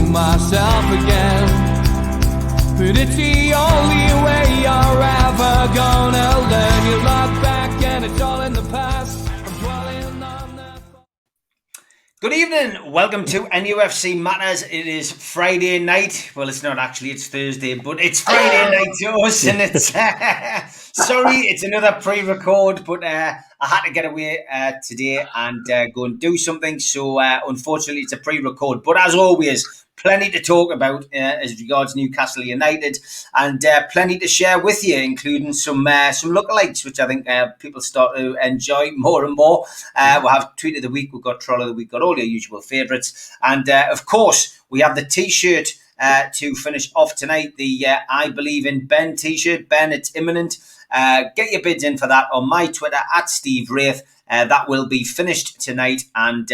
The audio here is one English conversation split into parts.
myself again. But it's the only way you're ever gonna learn. You look back and it's all in the past. I'm dwelling on that. Good evening, welcome to NUFC Matters. It is Friday night. Well, it's not actually, it's Thursday, but it's Friday night to us, and it's sorry, it's another pre-record, but I had to get away today and go and do something, so unfortunately it's a pre-record, but as always, plenty to talk about as regards Newcastle United, and plenty to share with you, including some lookalikes, which I think people start to enjoy more and more. We'll have Tweet of the Week, we've got Troll of the Week, got all your usual favourites, and of course we have the T-shirt to finish off tonight, the I Believe in Ben T-shirt. Ben, it's imminent. Get your bids in for that on my Twitter at Steve Wraith. That will be finished tonight, and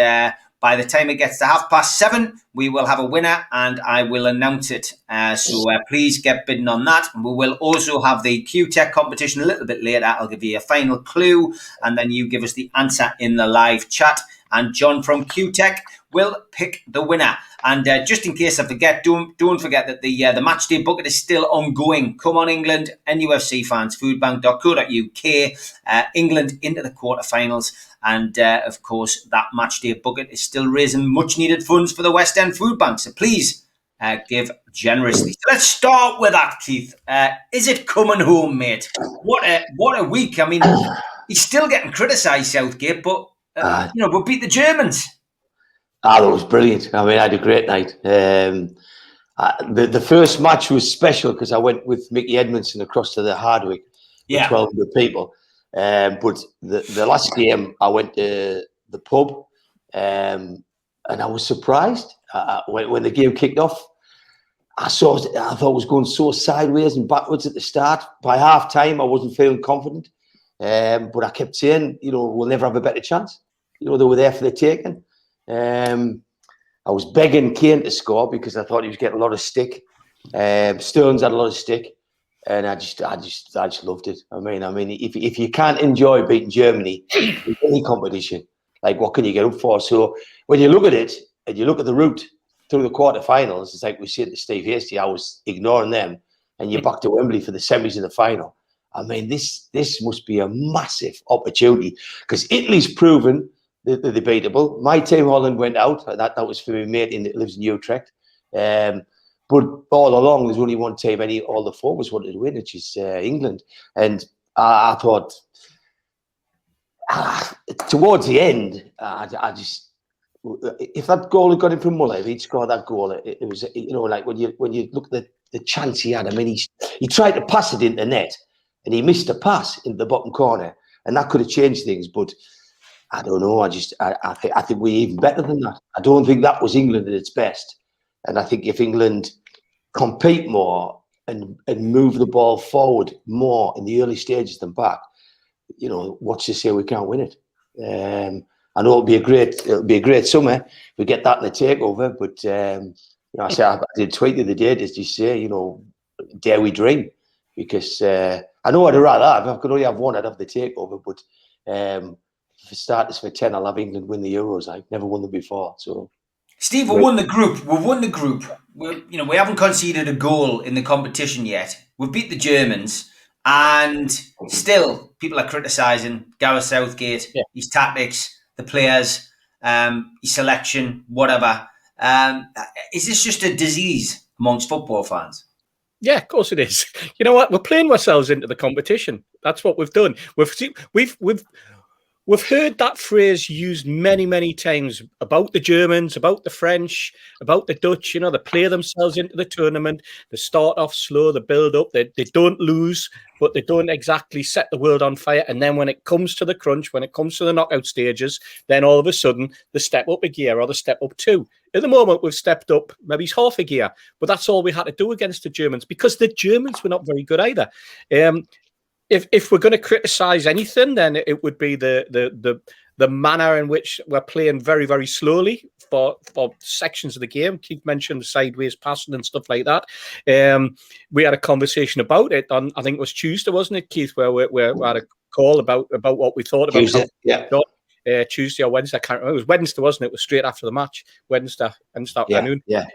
by the time it gets to 7:30, we will have a winner and I will announce it. So please get bidding on that. We will also have the Q-Tech competition a little bit later. I'll give you a final clue and then you give us the answer in the live chat. And John from Q-Tech will pick the winner. And just in case I forget, don't forget that the match day bucket is still ongoing. Come on, England, NUFC fans, foodbank.co.uk, England into the quarterfinals. And of course, that match day bucket is still raising much needed funds for the West End Food Bank. So please give generously. So let's start with that, Keith. Is it coming home, mate? What a week. I mean, he's still getting criticised, Southgate, but we beat the Germans. That was brilliant. I mean, I had a great night. The first match was special because I went with Mickey Edmondson across to the Hardwick with 1,200 people. But the last game, I went to the pub and I was surprised when the game kicked off. I thought it was going so sideways and backwards at the start. By half time, I wasn't feeling confident. But I kept saying, we'll never have a better chance. They were there for the taking. I was begging Kane to score because I thought he was getting a lot of stick. Stones had a lot of stick, and I just loved it. I mean, if you can't enjoy beating Germany in any competition, like what can you get up for? So when you look at it and you look at the route through the quarterfinals, it's like we said to Steve Hasty, I was ignoring them, and you're back to Wembley for the semis and the final. I mean, this must be a massive opportunity because Italy's proven they're beatable. My team, Holland, went out. That was for my mate that lives in Utrecht. But all along, there's only one team all the forwards wanted to win, which is England. And I thought, towards the end, I just, if that goal had got in from Muller, if he'd scored that goal, it was, like when you look at the chance he had. I mean, he tried to pass it into the net, and he missed a pass into the bottom corner, and that could have changed things. But I don't know. I think we're even better than that. I don't think that was England at its best. And I think if England compete more and move the ball forward more in the early stages than back, what's to say we can't win it? I know it'll be a great summer if we get that in the takeover. But I did tweet the other day, just to say, dare we dream? Because I know I'd rather have. If I could only have one, I'd have the takeover. But for starters, for 10, I'll have England win the Euros. I've never won them before. So, Steve, we won the group. We've won the group. We haven't conceded a goal in the competition yet. We've beat the Germans, and still people are criticising Gareth Southgate, his tactics, the players, his selection, whatever. Is this just a disease amongst football fans? Yeah, of course it is. You know what? We're playing ourselves into the competition. That's what we've done. We've heard that phrase used many, many times about the Germans, about the French, about the Dutch. They play themselves into the tournament. They start off slow, they build up. They don't lose, but they don't exactly set the world on fire. And then when it comes to the crunch, when it comes to the knockout stages, then all of a sudden they step up a gear or they step up two. At the moment, we've stepped up maybe half a gear, but that's all we had to do against the Germans because the Germans were not very good either. If we're going to criticise anything, then it would be the manner in which we're playing very, very slowly for sections of the game. Keith mentioned sideways passing and stuff like that. We had a conversation about it on, I think it was Tuesday, wasn't it, Keith, where we had a call about what we thought about. Tuesday, yeah. Tuesday or Wednesday. I can't remember. It was Wednesday, wasn't it? It was straight after the match, Wednesday afternoon. Yeah.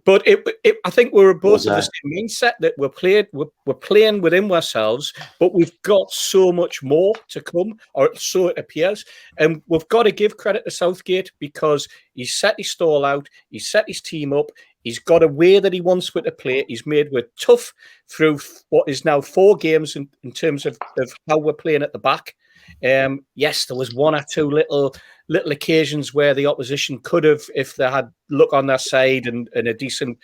But I think we were both of the same mindset that we're playing within ourselves, but we've got so much more to come, or so it appears. And we've got to give credit to Southgate because he's set his stall out, he's set his team up, he's got a way that he wants with the play. He's made it tough through what is now 4 games in terms of how we're playing at the back. Yes, there was 1 or 2 little occasions where the opposition could have, if they had luck on their side and a decent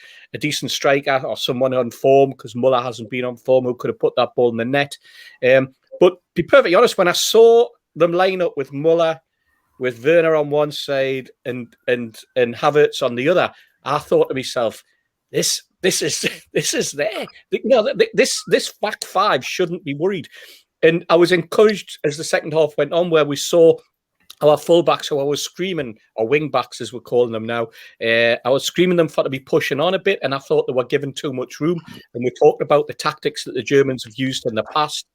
striker or someone on form, because Muller hasn't been on form, who could have put that ball in the net. But to be perfectly honest, when I saw them line up with Muller, with Werner on one side and Havertz on the other, I thought to myself, this is there. This back 5 shouldn't be worried. And I was encouraged as the second half went on, where we saw our fullbacks, who I was screaming, or wing backs as we're calling them now, I was screaming them for to be pushing on a bit, and I thought they were given too much room. And we talked about the tactics that the Germans have used in the past,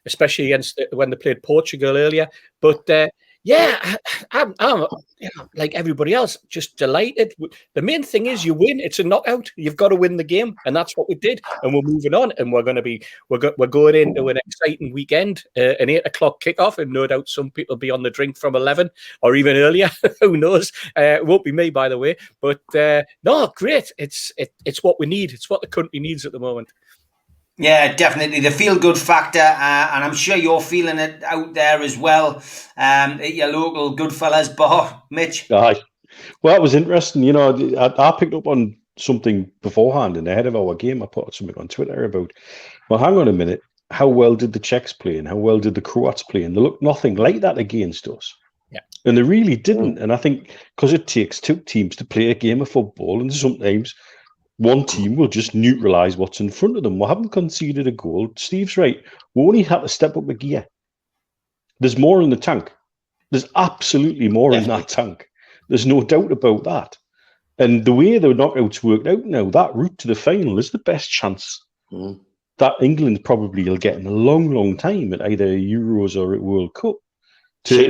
especially against when they played Portugal earlier. But I'm like everybody else, just delighted. The main thing is you win. It's a knockout. You've got to win the game, and that's what we did. And we're moving on, and we're going into an exciting weekend, an 8 o'clock kickoff, and no doubt some people will be on the drink from 11 or even earlier. Who knows? It won't be me, by the way. But no, great. It's what we need. It's what the country needs at the moment. Yeah, definitely the feel-good factor, and I'm sure you're feeling it out there as well at your local Goodfellas bar, Mitch. Aye. Well, it was interesting. You know, I picked up on something beforehand and ahead of our game. I put something on Twitter about, well, hang on a minute, how well did the Czechs play and how well did the Croats play? And they looked nothing like that against us. Yeah. And they really didn't. And I think because it takes 2 teams to play a game of football, and sometimes one team will just neutralise what's in front of them. We haven't conceded a goal. Steve's right. We only had to step up a gear. There's more in the tank. There's absolutely more in that tank. There's no doubt about that. And the way the knockouts worked out now, that route to the final is the best chance that England probably will get in a long, long time at either Euros or at World Cup to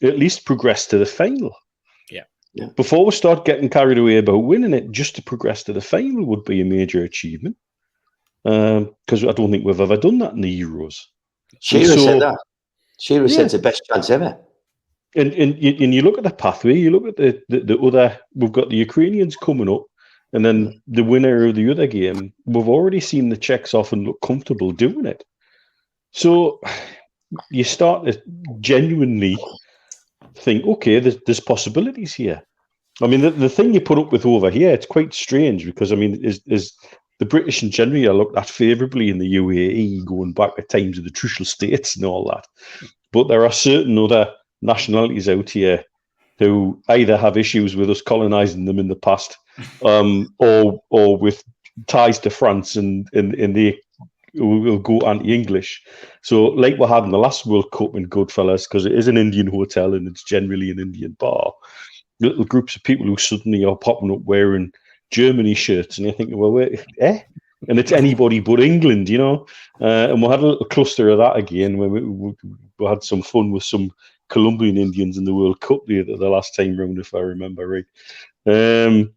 at least progress to the final. Yeah. Before we start getting carried away about winning it, just to progress to the final would be a major achievement. Because I don't think we've ever done that in the Euros. Shearer said that. Shearer said it's the best chance ever. And you look at the pathway, you look at the other, we've got the Ukrainians coming up, and then the winner of the other game, we've already seen the Czechs often look comfortable doing it. So you start to genuinely think, okay, there's possibilities here. I mean, the thing you put up with over here, it's quite strange because, I mean, is the British in general are looked at favourably in the UAE going back to times of the Trucial States and all that. But there are certain other nationalities out here who either have issues with us colonising them in the past or with ties to France and they will go anti-English. So like we had in the last World Cup in Goodfellas, because it is an Indian hotel and it's generally an Indian bar, little groups of people who suddenly are popping up wearing Germany shirts, and you're thinking, well, and it's anybody but England, you know. And we had a little cluster of that again when we had some fun with some Colombian Indians in the World Cup the last time round, if I remember right.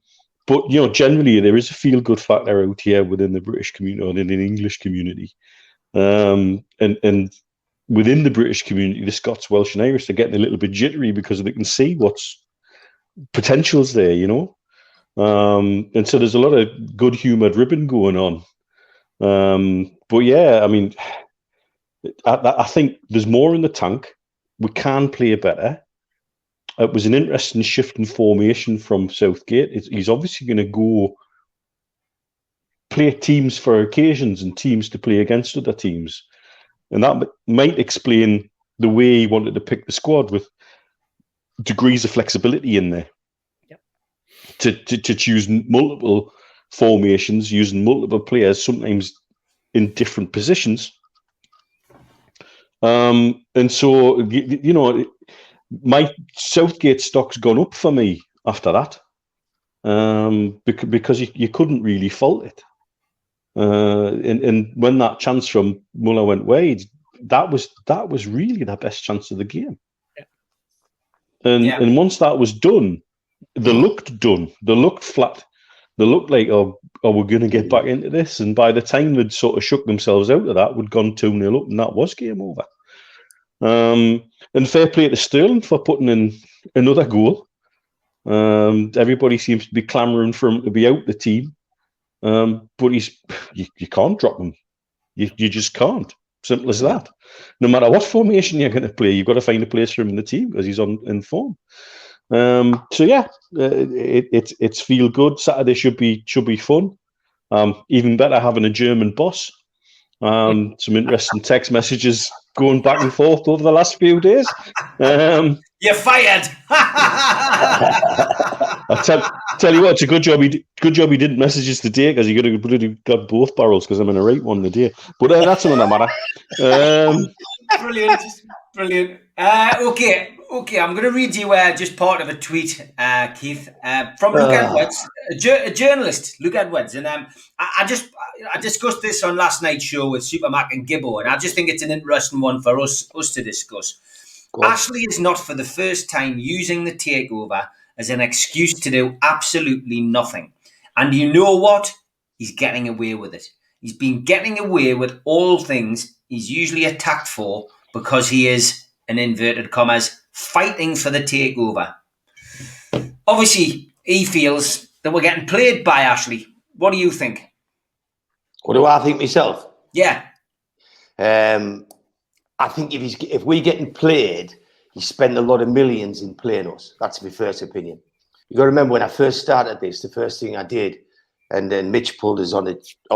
But, you know, generally there is a feel-good factor out here within the British community or in the English community. And within the British community, the Scots, Welsh and Irish are getting a little bit jittery because they can see what's potential's there, you know. And so there's a lot of good humoured ribbon going on. But yeah, I mean, I think there's more in the tank. We can play better. It was an interesting shift in formation from Southgate. He's obviously going to go play teams for occasions and teams to play against other teams. And that might explain the way he wanted to pick the squad with degrees of flexibility in there. To choose multiple formations, using multiple players, sometimes in different positions. And so, you know, my Southgate stock's gone up for me after that, because you couldn't really fault it. And when that chance from Muller went wide, that was really the best chance of the game. And once that was done, they looked done. They looked flat. They looked like, oh, we're going to get back into this. And by the time they'd sort of shook themselves out of that, we'd gone 2-0 up, and that was game over. And fair play to Sterling for putting in another goal. Everybody seems to be clamouring for him to be out the team. But you can't drop him. You just can't. Simple as that. No matter what formation you're going to play, you've got to find a place for him in the team because he's in form. So yeah, it's feel good. Saturday should be fun. Even better having a German boss. Some interesting text messages going back and forth over the last few days. You're fired. I tell you what, it's a good job he didn't message us today, because he could have got both barrels, because I'm in a right one today. But that's another matter. Brilliant. Okay. I'm going to read you just part of a tweet, Keith, from Luke Edwards, a journalist, Luke Edwards, and I discussed this on last night's show with Supermac and Gibbo, and I just think it's an interesting one for us to discuss. Ashley is not for the first time using the takeover as an excuse to do absolutely nothing. And you know what? He's getting away with it. He's been getting away with all things he's usually attacked for, because he is, in inverted commas, fighting for the takeover. Obviously, he feels that we're getting played by Ashley. What do you think? What do I think myself? Yeah. I think if we're getting played, he spent a lot of millions in playing us. That's my first opinion. You got to remember, when I first started this, the first thing I did, and then Mitch pulled us on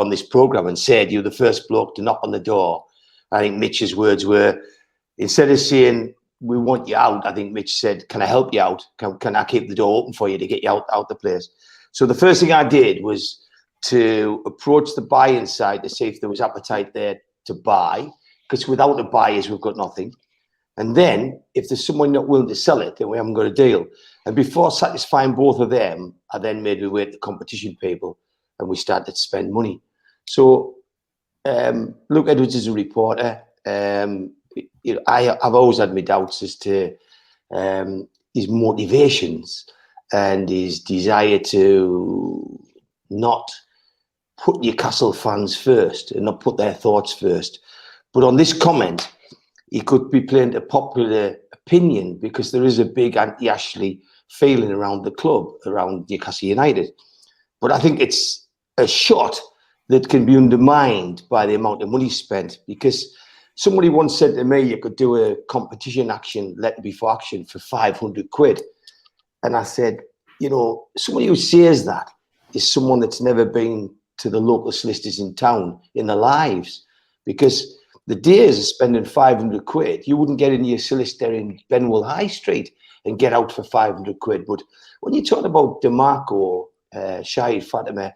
this program and said, "You're the first bloke to knock on the door." I think Mitch's words were, instead of saying, "We want you out," I think Mitch said, "Can I help you out? Can I keep the door open for you to get you out the place?" So the first thing I did was to approach the buying side to see if there was appetite there to buy, because without the buyers, we've got nothing. And then if there's someone not willing to sell it, then we haven't got a deal. And before satisfying both of them, I then made my way to the competition people, and we started to spend money. So Luke Edwards is a reporter. I've always had my doubts as to his motivations and his desire to not put Newcastle fans first and not put their thoughts first. But on this comment, he could be playing to popular opinion, because there is a big anti-Ashley feeling around the club, around Newcastle United. But I think it's a shot that can be undermined by the amount of money spent, because somebody once said to me, you could do a competition action, letter before action, for 500 quid. And I said, somebody who says that is someone that's never been to the local solicitors in town in their lives, because the days of spending 500 quid, you wouldn't get in your solicitor in Benwell High Street and get out for 500 quid. But when you talk about DeMarco, Shahid Fatima,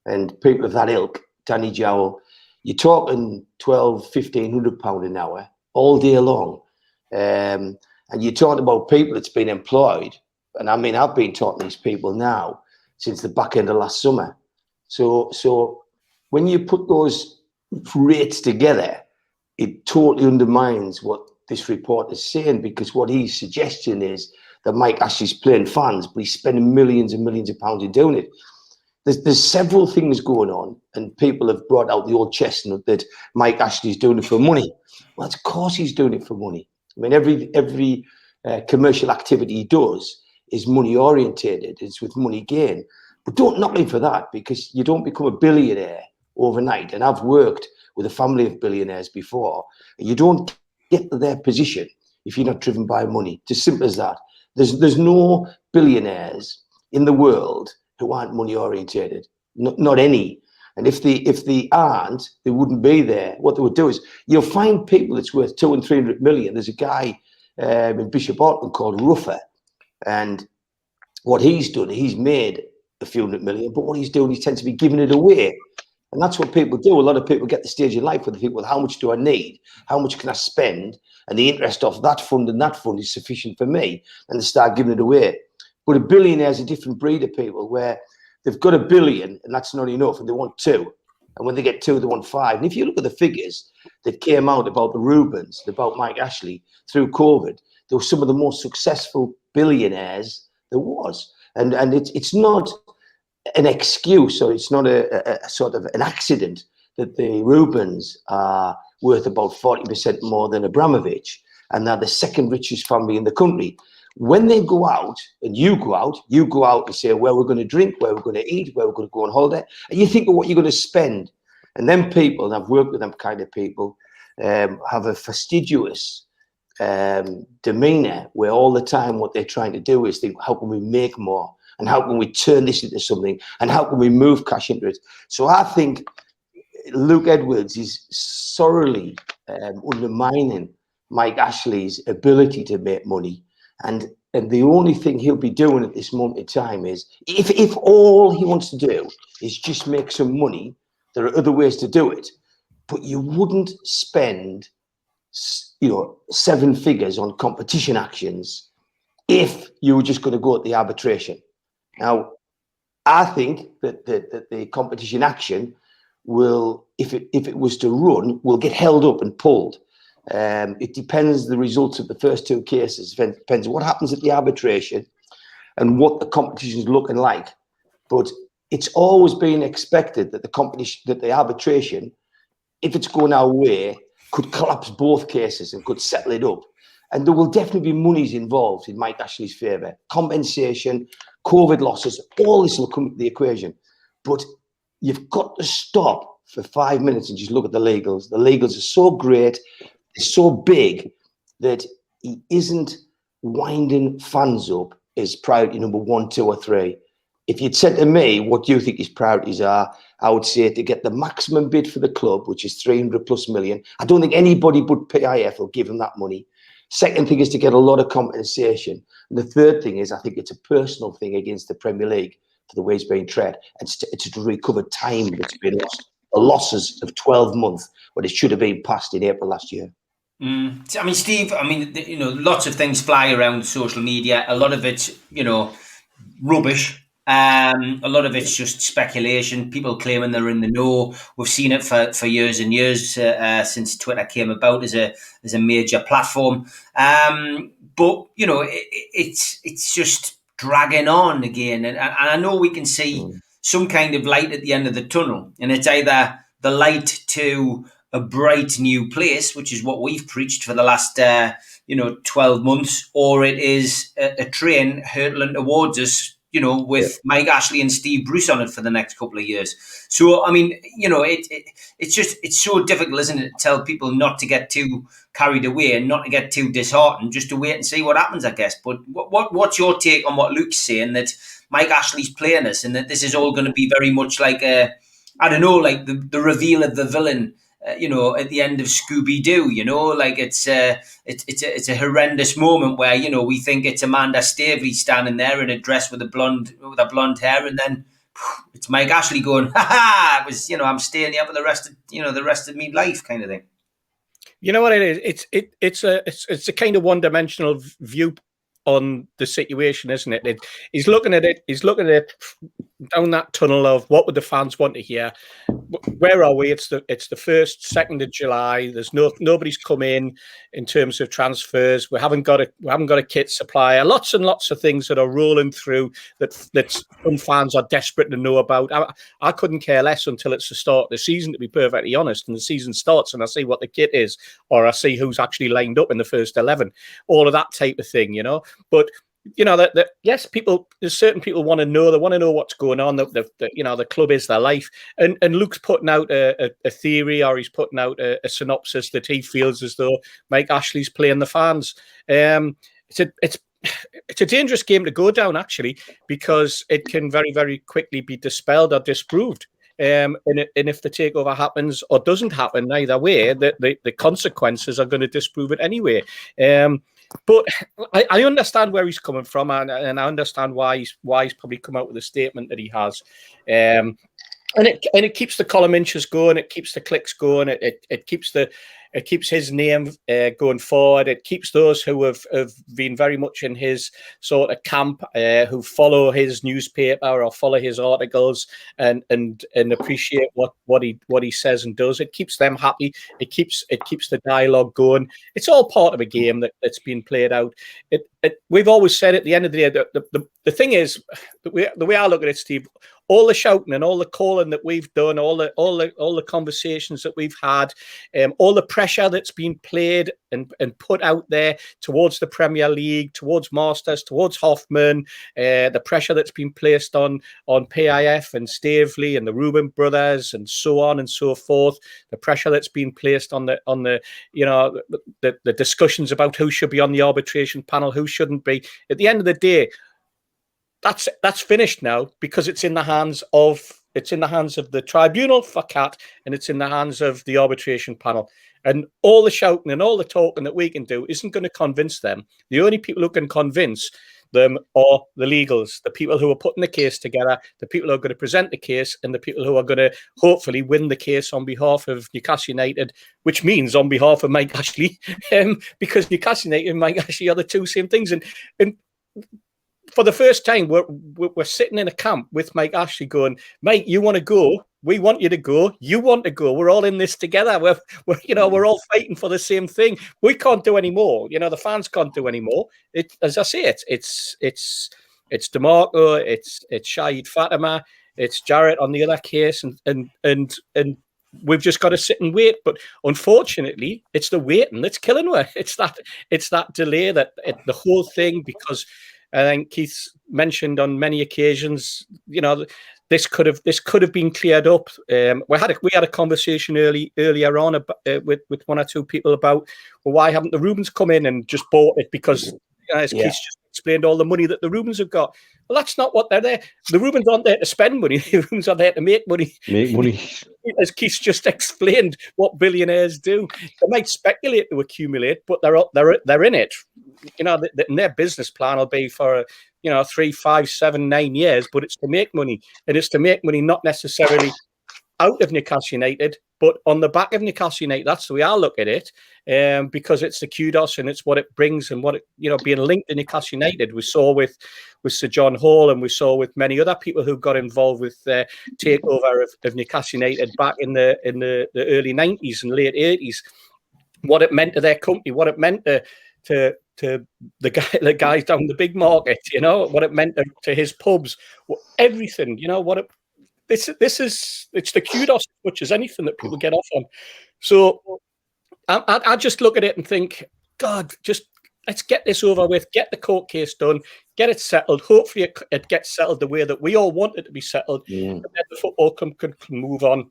and people of that ilk, Danny Jowl, you're talking £1,200–1,500 an hour all day long. And you're talking about people that's been employed. And I mean, I've been talking to these people now since the back end of last summer. So when you put those rates together, it totally undermines what this report is saying, because what he's suggesting is that Mike Ashley's playing fans, but he's spending millions and millions of pounds in doing it. There's several things going on, and people have brought out the old chestnut that Mike Ashley's doing it for money. Well, of course he's doing it for money. I mean, every commercial activity he does is money orientated. It's with money gain. But don't knock him for that, because you don't become a billionaire overnight. And I've worked with a family of billionaires before. And you don't get to their position if you're not driven by money. It's as simple as that. There's no billionaires in the world who aren't money orientated. Not any. And if they aren't, they wouldn't be there. What they would do is, you'll find people that's worth 200 and 300 million. There's a guy in Bishop Auckland called Rafa. And what he's done, he's made a few hundred million, but what he's doing, he tends to be giving it away. And that's what people do. A lot of people get the stage in life where they think, well, how much do I need? How much can I spend? And the interest off that fund and that fund is sufficient for me. And they start giving it away. But a billionaire is a different breed of people, where they've got $1 billion and that's not enough, and they want 2. And when they get 2, they want 5. And if you look at the figures that came out about the Rubens, about Mike Ashley through COVID, they were some of the most successful billionaires there was. And it's not an excuse, or it's not a sort of an accident that the Rubens are worth about 40% more than Abramovich, and they're the second richest family in the country. When they go out, and you go out and say where we're going to drink, where we're going to eat, where we're going to go on holiday, and you think of what you're going to spend. And then people, and I've worked with them kind of people, have a fastidious demeanor where all the time what they're trying to do is think, how can we make more? And how can we turn this into something? And how can we move cash into it? So I think Luke Edwards is sorely undermining Mike Ashley's ability to make money. And the only thing he'll be doing at this moment in time is, if all he wants to do is just make some money, there are other ways to do it. But you wouldn't spend, 7 figures on competition actions if you were just going to go at the arbitration. Now, I think that the competition action will, if it was to run, will get held up and pulled. It depends the results of the first 2 cases. It depends what happens at the arbitration and what the competition is looking like. But it's always been expected that the arbitration, if it's going our way, could collapse both cases and could settle it up. And there will definitely be monies involved in Mike Ashley's favour. Compensation, COVID losses, all this will come into the equation. But you've got to stop for 5 minutes and just look at the legals. The legals are so great, they're so big, that he isn't winding fans up as priority number 1, 2, or 3. If you'd said to me, what do you think his priorities are? I would say to get the maximum bid for the club, which is 300+ million. I don't think anybody but PIF will give him that money. Second thing is to get a lot of compensation. And the third thing is, I think it's a personal thing against the Premier League for the way he's being treated. It's to recover time that's been lost. The losses of 12 months when it should have been passed in April last year. I mean, Steve, lots of things fly around social media. A lot of it's, rubbish. A lot of it's just speculation. People claiming they're in the know. We've seen it for years and years since Twitter came about as a major platform. But it's just dragging on again, and I know we can see some kind of light at the end of the tunnel, and it's either the light to a bright new place, which is what we've preached for the last 12 months, or it is a train hurtling towards us, with Mike Ashley and Steve Bruce on it for the next couple of years. So, I mean, it's so difficult, isn't it, to tell people not to get too carried away and not to get too disheartened, just to wait and see what happens, I guess. But what's your take on what Luke's saying, that Mike Ashley's playing us and that this is all going to be very much like like the reveal of the villain, at the end of Scooby-Doo, like it's a horrendous moment where, we think it's Amanda Staveley standing there in a dress with a blonde hair, and then it's Mike Ashley going, it was, I'm staying here for the rest of me life, kind of thing. You know what it is? It's a kind of one-dimensional view on the situation, isn't it? He's looking at it down that tunnel of what would the fans want to hear. Where are we? It's the 1st, 2nd of July. There's nobody's come in terms of transfers. We haven't got a kit supplier. Lots and lots of things that are rolling through that some fans are desperate to know about. I couldn't care less until it's the start of the season, to be perfectly honest. And the season starts and I see what the kit is, or I see who's actually lined up in the first 11. All of that type of thing, But yes, there's certain people want to know. They want to know what's going on. The club is their life. And Luke's putting out a theory, or he's putting out a synopsis that he feels as though Mike Ashley's playing the fans. It's a dangerous game to go down, actually, because it can very, very quickly be dispelled or disproved. And if the takeover happens or doesn't happen, either way, the consequences are going to disprove it anyway. But I understand where he's coming from, and I understand why he's probably come out with a statement that he has. And it keeps the column inches going, it keeps the clicks going, it keeps the It keeps his name going forward. It keeps those who have been very much in his sort of camp, who follow his newspaper or follow his articles and appreciate what he says and does. It keeps them happy. It keeps the dialogue going. It's all part of a game that's been played out. We've always said at the end of the day, the thing is, the way I look at it, Steve, all the shouting and all the calling that we've done, all the conversations that we've had, all the pressure that's been played and put out there towards the Premier League, towards Masters, towards Hoffman, the pressure that's been placed on PIF and Staveley and the Reuben brothers and so on and so forth, the pressure that's been placed on the discussions about who should be on the arbitration panel, who shouldn't be. At the end of the day, that's finished now, because it's in the hands of the tribunal for CAT, and it's in the hands of the arbitration panel. And all the shouting and all the talking that we can do isn't going to convince them. The only people who can convince them are the legals, the people who are putting the case together, the people who are going to present the case, and the people who are going to hopefully win the case on behalf of Newcastle United, which means on behalf of Mike Ashley, because Newcastle United and Mike Ashley are the two same things. And for the first time, we're sitting in a camp with Mike Ashley going, mate, you want to go? We want you to go. You want to go. We're all in this together. We're all fighting for the same thing. We can't do any more. The fans can't do any more. As I say, it's DeMarco, it's Shahid Fatima, it's Jarrett on the other case, and we've just got to sit and wait. But unfortunately, it's the waiting that's killing her. It's that delay, the whole thing, because I think Keith's mentioned on many occasions, this could have been cleared up. We had a conversation earlier on with one or two people about, well, why haven't the Reubens come in and just bought it? Because as Keith just explained, all the money that the Reubens have got. Well, that's not what they're there. The Reubens aren't there to spend money. The Reubens are there to make money. As Keith just explained, what billionaires do. They might speculate to accumulate, but they're in it. Their business plan will be for 3, 5, 7, 9 years, but it's to make money, and it's to make money not necessarily out of Newcastle United, but on the back of Newcastle United. That's the way I look at it, because it's the kudos and it's what it brings, and what it, being linked to Newcastle United. We saw with Sir John Hall, and we saw with many other people who got involved with the takeover of Newcastle United back in the early 90s and late 80s, what it meant to their company, what it meant to the guys down the big market, what it meant to his pubs, everything, it's the kudos as much as anything that people get off on. So I just look at it and think, God, just let's get this over with, get the court case done, get it settled. Hopefully it gets settled the way that we all want it to be settled, and then the football can move on.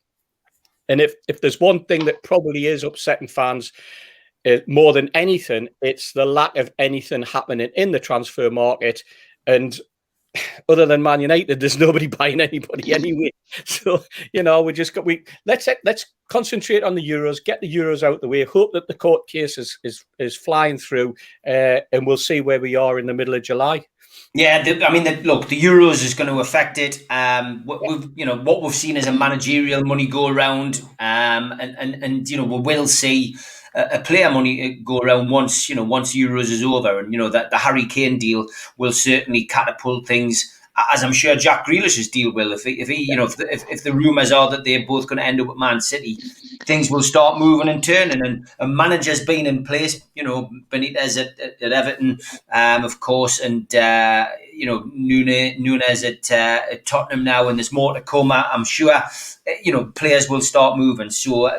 And if there's one thing that probably is upsetting fans more than anything, it's the lack of anything happening in the transfer market. And other than Man United, there's nobody buying anybody anyway. So let's concentrate on the Euros, get the Euros out the way, hope that the court case is flying through, and we'll see where we are in the middle of July. Yeah, look, the Euros is going to affect it. What we've seen is a managerial money go around, and we will see a player money go around once Euros is over, and that the Harry Kane deal will certainly catapult things, as I'm sure Jack Grealish's deal will. If the rumours are that they're both going to end up at Man City, things will start moving and turning, and a manager's been in place. Benitez at Everton, of course, and Nunes at Tottenham now, and there's more to come. I'm sure players will start moving. So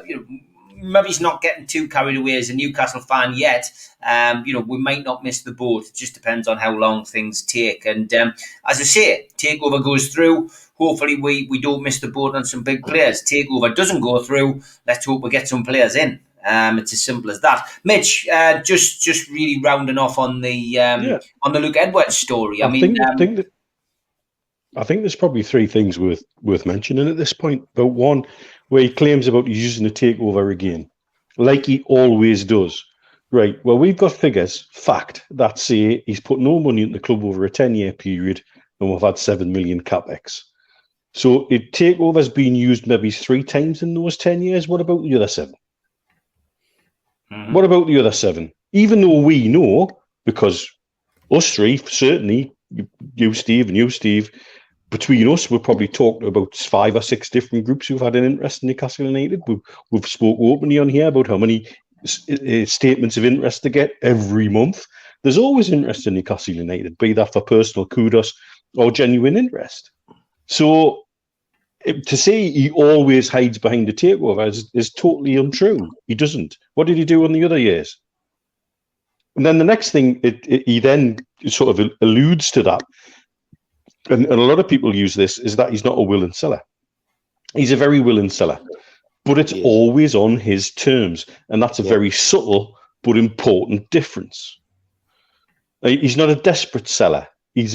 maybe he's not getting too carried away as a Newcastle fan yet. We might not miss the boat. It just depends on how long things take. And as I say, takeover goes through. Hopefully we don't miss the boat on some big players. Takeover doesn't go through. Let's hope we get some players in. It's as simple as that. Mitch, just really rounding off on the Luke Edwards story. I think there's probably three things worth mentioning at this point. But one, where he claims about using the takeover again, like he always does. Right. Well, we've got figures, fact, that say he's put no money into the club over a 10-year period, and we've had 7 million capex. So takeover's been used maybe 3 times in those 10 years. What about the other 7? What about the other 7? Even though we know, because us 3, certainly, you, Steve, and you, Steve, between us, we've probably talked about 5 or 6 different groups who've had an interest in Newcastle United. We've spoke openly on here about how many statements of interest to get every month. There's always interest in Newcastle United, be that for personal kudos or genuine interest. So to say he always hides behind the takeover is totally untrue. He doesn't. What did he do in the other years? And then the next thing, he then sort of alludes to that, and a lot of people use this, is that he's not a willing seller. He's a very willing seller, but it's always on his terms, and that's a very subtle but important difference. He's not a desperate seller. He's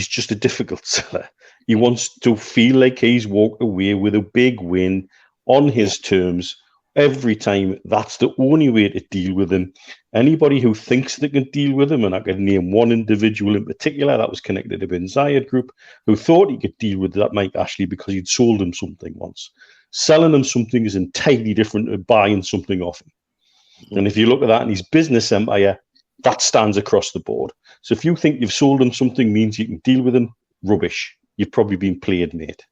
just a difficult seller. He wants to feel like he's walked away with a big win on his terms every time. That's the only way to deal with him. Anybody who thinks they can deal with him, and I can name one individual in particular that was connected to Ben Zayed Group, who thought he could deal with that Mike Ashley because he'd sold him something once. Selling him something is entirely different to buying something off him. And if you look at that in his business empire, that stands across the board. So if you think you've sold him something means you can deal with him, rubbish. You've probably been played, mate.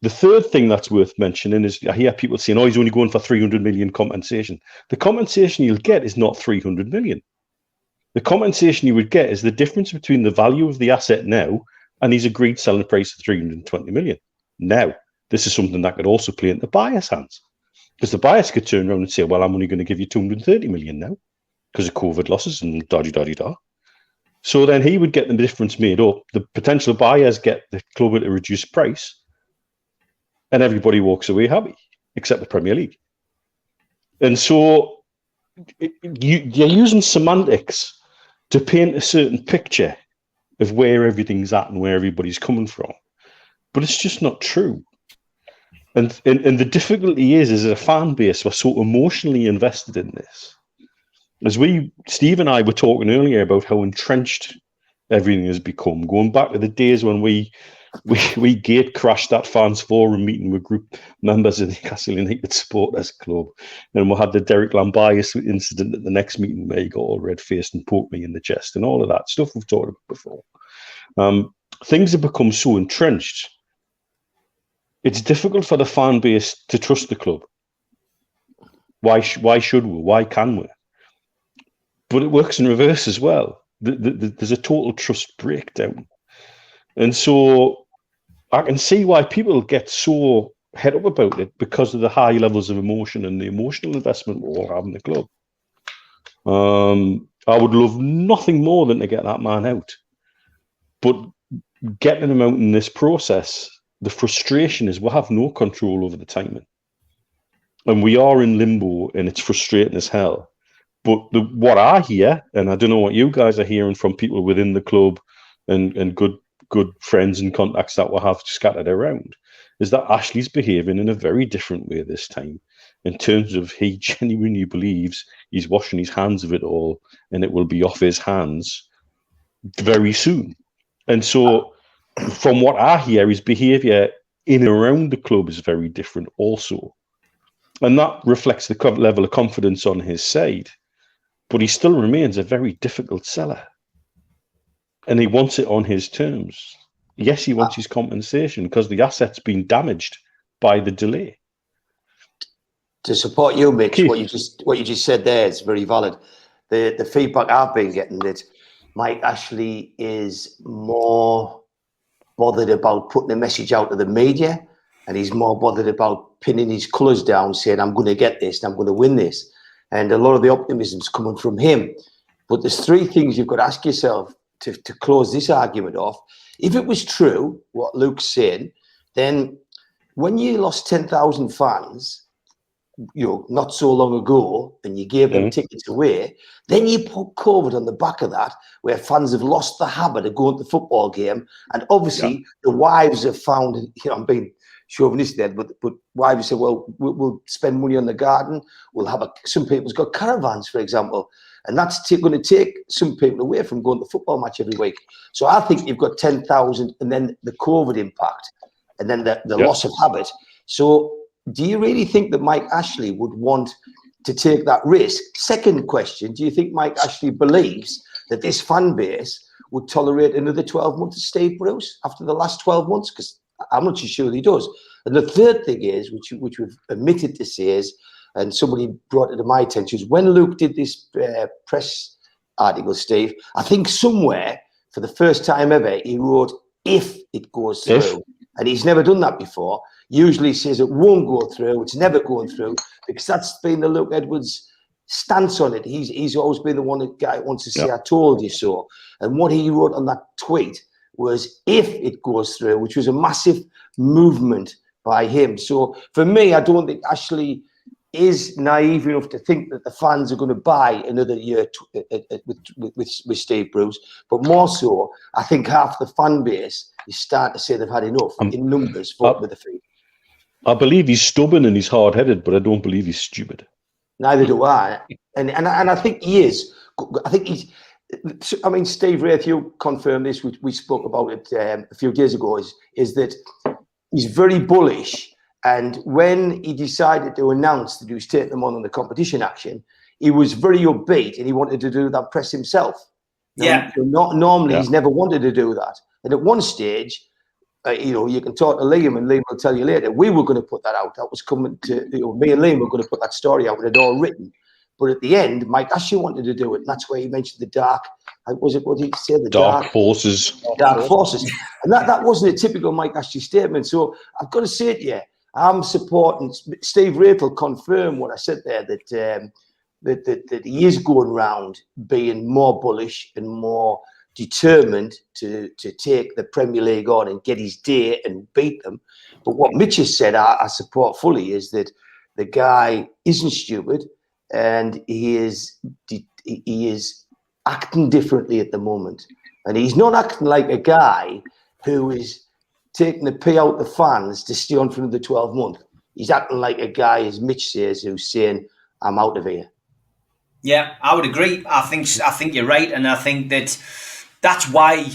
The third thing that's worth mentioning is I hear people saying, he's only going for 300 million compensation. The compensation you'll get is not 300 million. The compensation you would get is the difference between the value of the asset now and his agreed selling price of 320 million. Now, this is something that could also play into the buyer's hands, because the buyers could turn around and say, well, I'm only going to give you 230 million now because of COVID losses and da-da-da-da-da. So then he would get the difference made up. The potential buyers get the club at a reduced price, and everybody walks away happy, except the Premier League. And so you're using semantics to paint a certain picture of where everything's at and where everybody's coming from. But it's just not true. And the difficulty is as a fan base, we're so emotionally invested in this. As Steve and I were talking earlier about how entrenched everything has become, going back to the days when we gate crashed that fans forum meeting with group members of the Newcastle United Supporters Club, and we had the Derek Lambias incident at the next meeting where he got all red-faced and poked me in the chest and all of that stuff we've talked about before. Things have become so entrenched. It's difficult for the fan base to trust the club. Why should we? Why can we? But it works in reverse as well. There's a total trust breakdown. And so I can see why people get so head up about it, because of the high levels of emotion and the emotional investment we all have in the club. I would love nothing more than to get that man out. But getting him out in this process, the frustration is we have no control over the timing. And we are in limbo, and it's frustrating as hell. But what I hear, and I don't know what you guys are hearing from people within the club and good friends and contacts that we'll have scattered around, is that Ashley's behaving in a very different way this time, in terms of he genuinely believes he's washing his hands of it all and it will be off his hands very soon. And so from what I hear, his behaviour in and around the club is very different also. And that reflects the level of confidence on his side. But he still remains a very difficult seller. And he wants it on his terms. Yes, he wants his compensation because the asset's been damaged by the delay. To support you, Mitch, what you just said there is very valid. The feedback I've been getting that Mike Ashley is more bothered about putting a message out to the media, and he's more bothered about pinning his colours down, saying, I'm going to get this and I'm going to win this. And a lot of the optimism's coming from him. But there's 3 things you've got to ask yourself to close this argument off. If it was true, what Luke's saying, then when you lost 10,000 fans, not so long ago, and you gave them tickets away, then you put COVID on the back of that, where fans have lost the habit of going to the football game, and obviously the wives have found, I'm being chauvinistic there, but wives say, well, we'll spend money on the garden, we'll have some people's got caravans, for example, and that's going to take some people away from going to the football match every week. So I think you've got 10,000, and then the COVID impact, and then the loss of habit. So do you really think that Mike Ashley would want to take that risk? Second question, do you think Mike Ashley believes that this fan base would tolerate another 12 months of Steve Bruce after the last 12 months? Because I'm not too sure he does. And the third thing is, which we've omitted to say is, and somebody brought it to my attention, is when Luke did this press article, Steve, I think somewhere for the first time ever, he wrote, if it goes through. And he's never done that before. Usually he says it won't go through, it's never going through, because that's been the Luke Edwards stance on it. He's always been the one that guy wants to say, I told you so. And what he wrote on that tweet was, if it goes through, which was a massive movement by him. So for me, I don't think Ashley is naive enough to think that the fans are going to buy another year with Steve Bruce. But more so, I think half the fan base is starting to say they've had enough in numbers with the fee. I believe he's stubborn and he's hard-headed, but I don't believe he's stupid. Neither do I. And I think he is. I think he's... I mean, Steve Wraith, you confirmed this, we spoke about it a few days ago, is that he's very bullish. And when he decided to announce that he was taking them on the competition action, he was very upbeat and he wanted to do that press himself. Normally, he's never wanted to do that. And at one stage, you can talk to Liam and Liam will tell you later, we were going to put that out. That was coming to, me and Liam were going to put that story out and it all written. But at the end, Mike Ashley wanted to do it. And that's where he mentioned the dark, what did he say? The dark forces. Dark forces. And that wasn't a typical Mike Ashley statement. So I've got to say to you, I'm supporting, Steve Wraith will confirm what I said there, that he is going round being more bullish and more determined to take the Premier League on and get his day and beat them. But what Mitch has said, I support fully, is that the guy isn't stupid and he is acting differently at the moment. And he's not acting like a guy who is taking the pay out the fans to stay on for another 12 months. He's acting like a guy, as Mitch says, who's saying, I'm out of here. Yeah, I would agree. I think you're right. And I think that's why,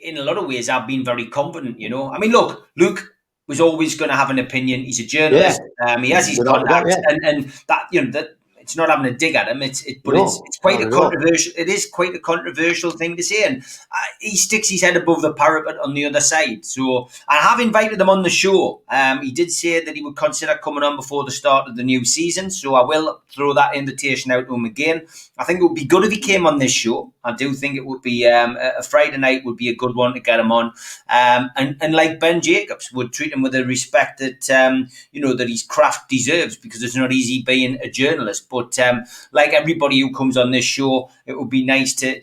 in a lot of ways, I've been very confident, I mean, look, Luke was always going to have an opinion. He's a journalist. He has his contacts. And that, that it's not having a dig at him. It's quite a controversial. It is quite a controversial thing to say, and he sticks his head above the parapet on the other side. So I have invited him on the show. He did say that he would consider coming on before the start of the new season. So I will throw that invitation out to him again. I think it would be good if he came on this show. I do think it would be a Friday night would be a good one to get him on. And like Ben Jacobs, would treat him with the respect that that his craft deserves, because it's not easy being a journalist. But like everybody who comes on this show, it would be nice to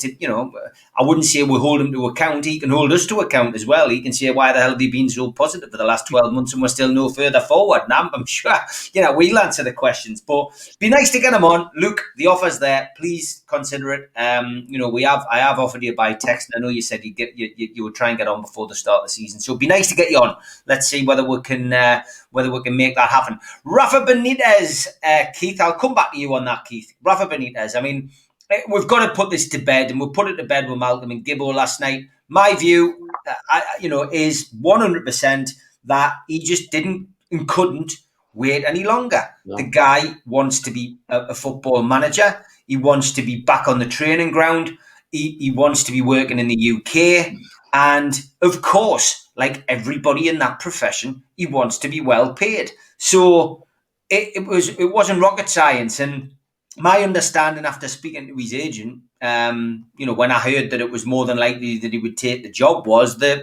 I wouldn't say we'll hold him to account. He can hold us to account as well. He can say, why the hell have they been so positive for the last 12 months and we're still no further forward? And I'm sure, we'll answer the questions. But it'd be nice to get him on. Luke, the offer's there. Please consider it. I have offered you by text. I know you said you would try and get on before the start of the season. So it'd be nice to get you on. Let's see whether we can make that happen. Rafa Benitez, Keith, I'll come back to you on that, Keith. Rafa Benitez, I mean, we've got to put this to bed, and we'll put it to bed with Malcolm and Gibbo last night. My view, is 100% that he just didn't and couldn't wait any longer. No. The guy wants to be a football manager. He wants to be back on the training ground. He wants to be working in the UK. And of course, like everybody in that profession, he wants to be well paid. So it wasn't rocket science. And my understanding after speaking to his agent, when I heard that it was more than likely that he would take the job, was that,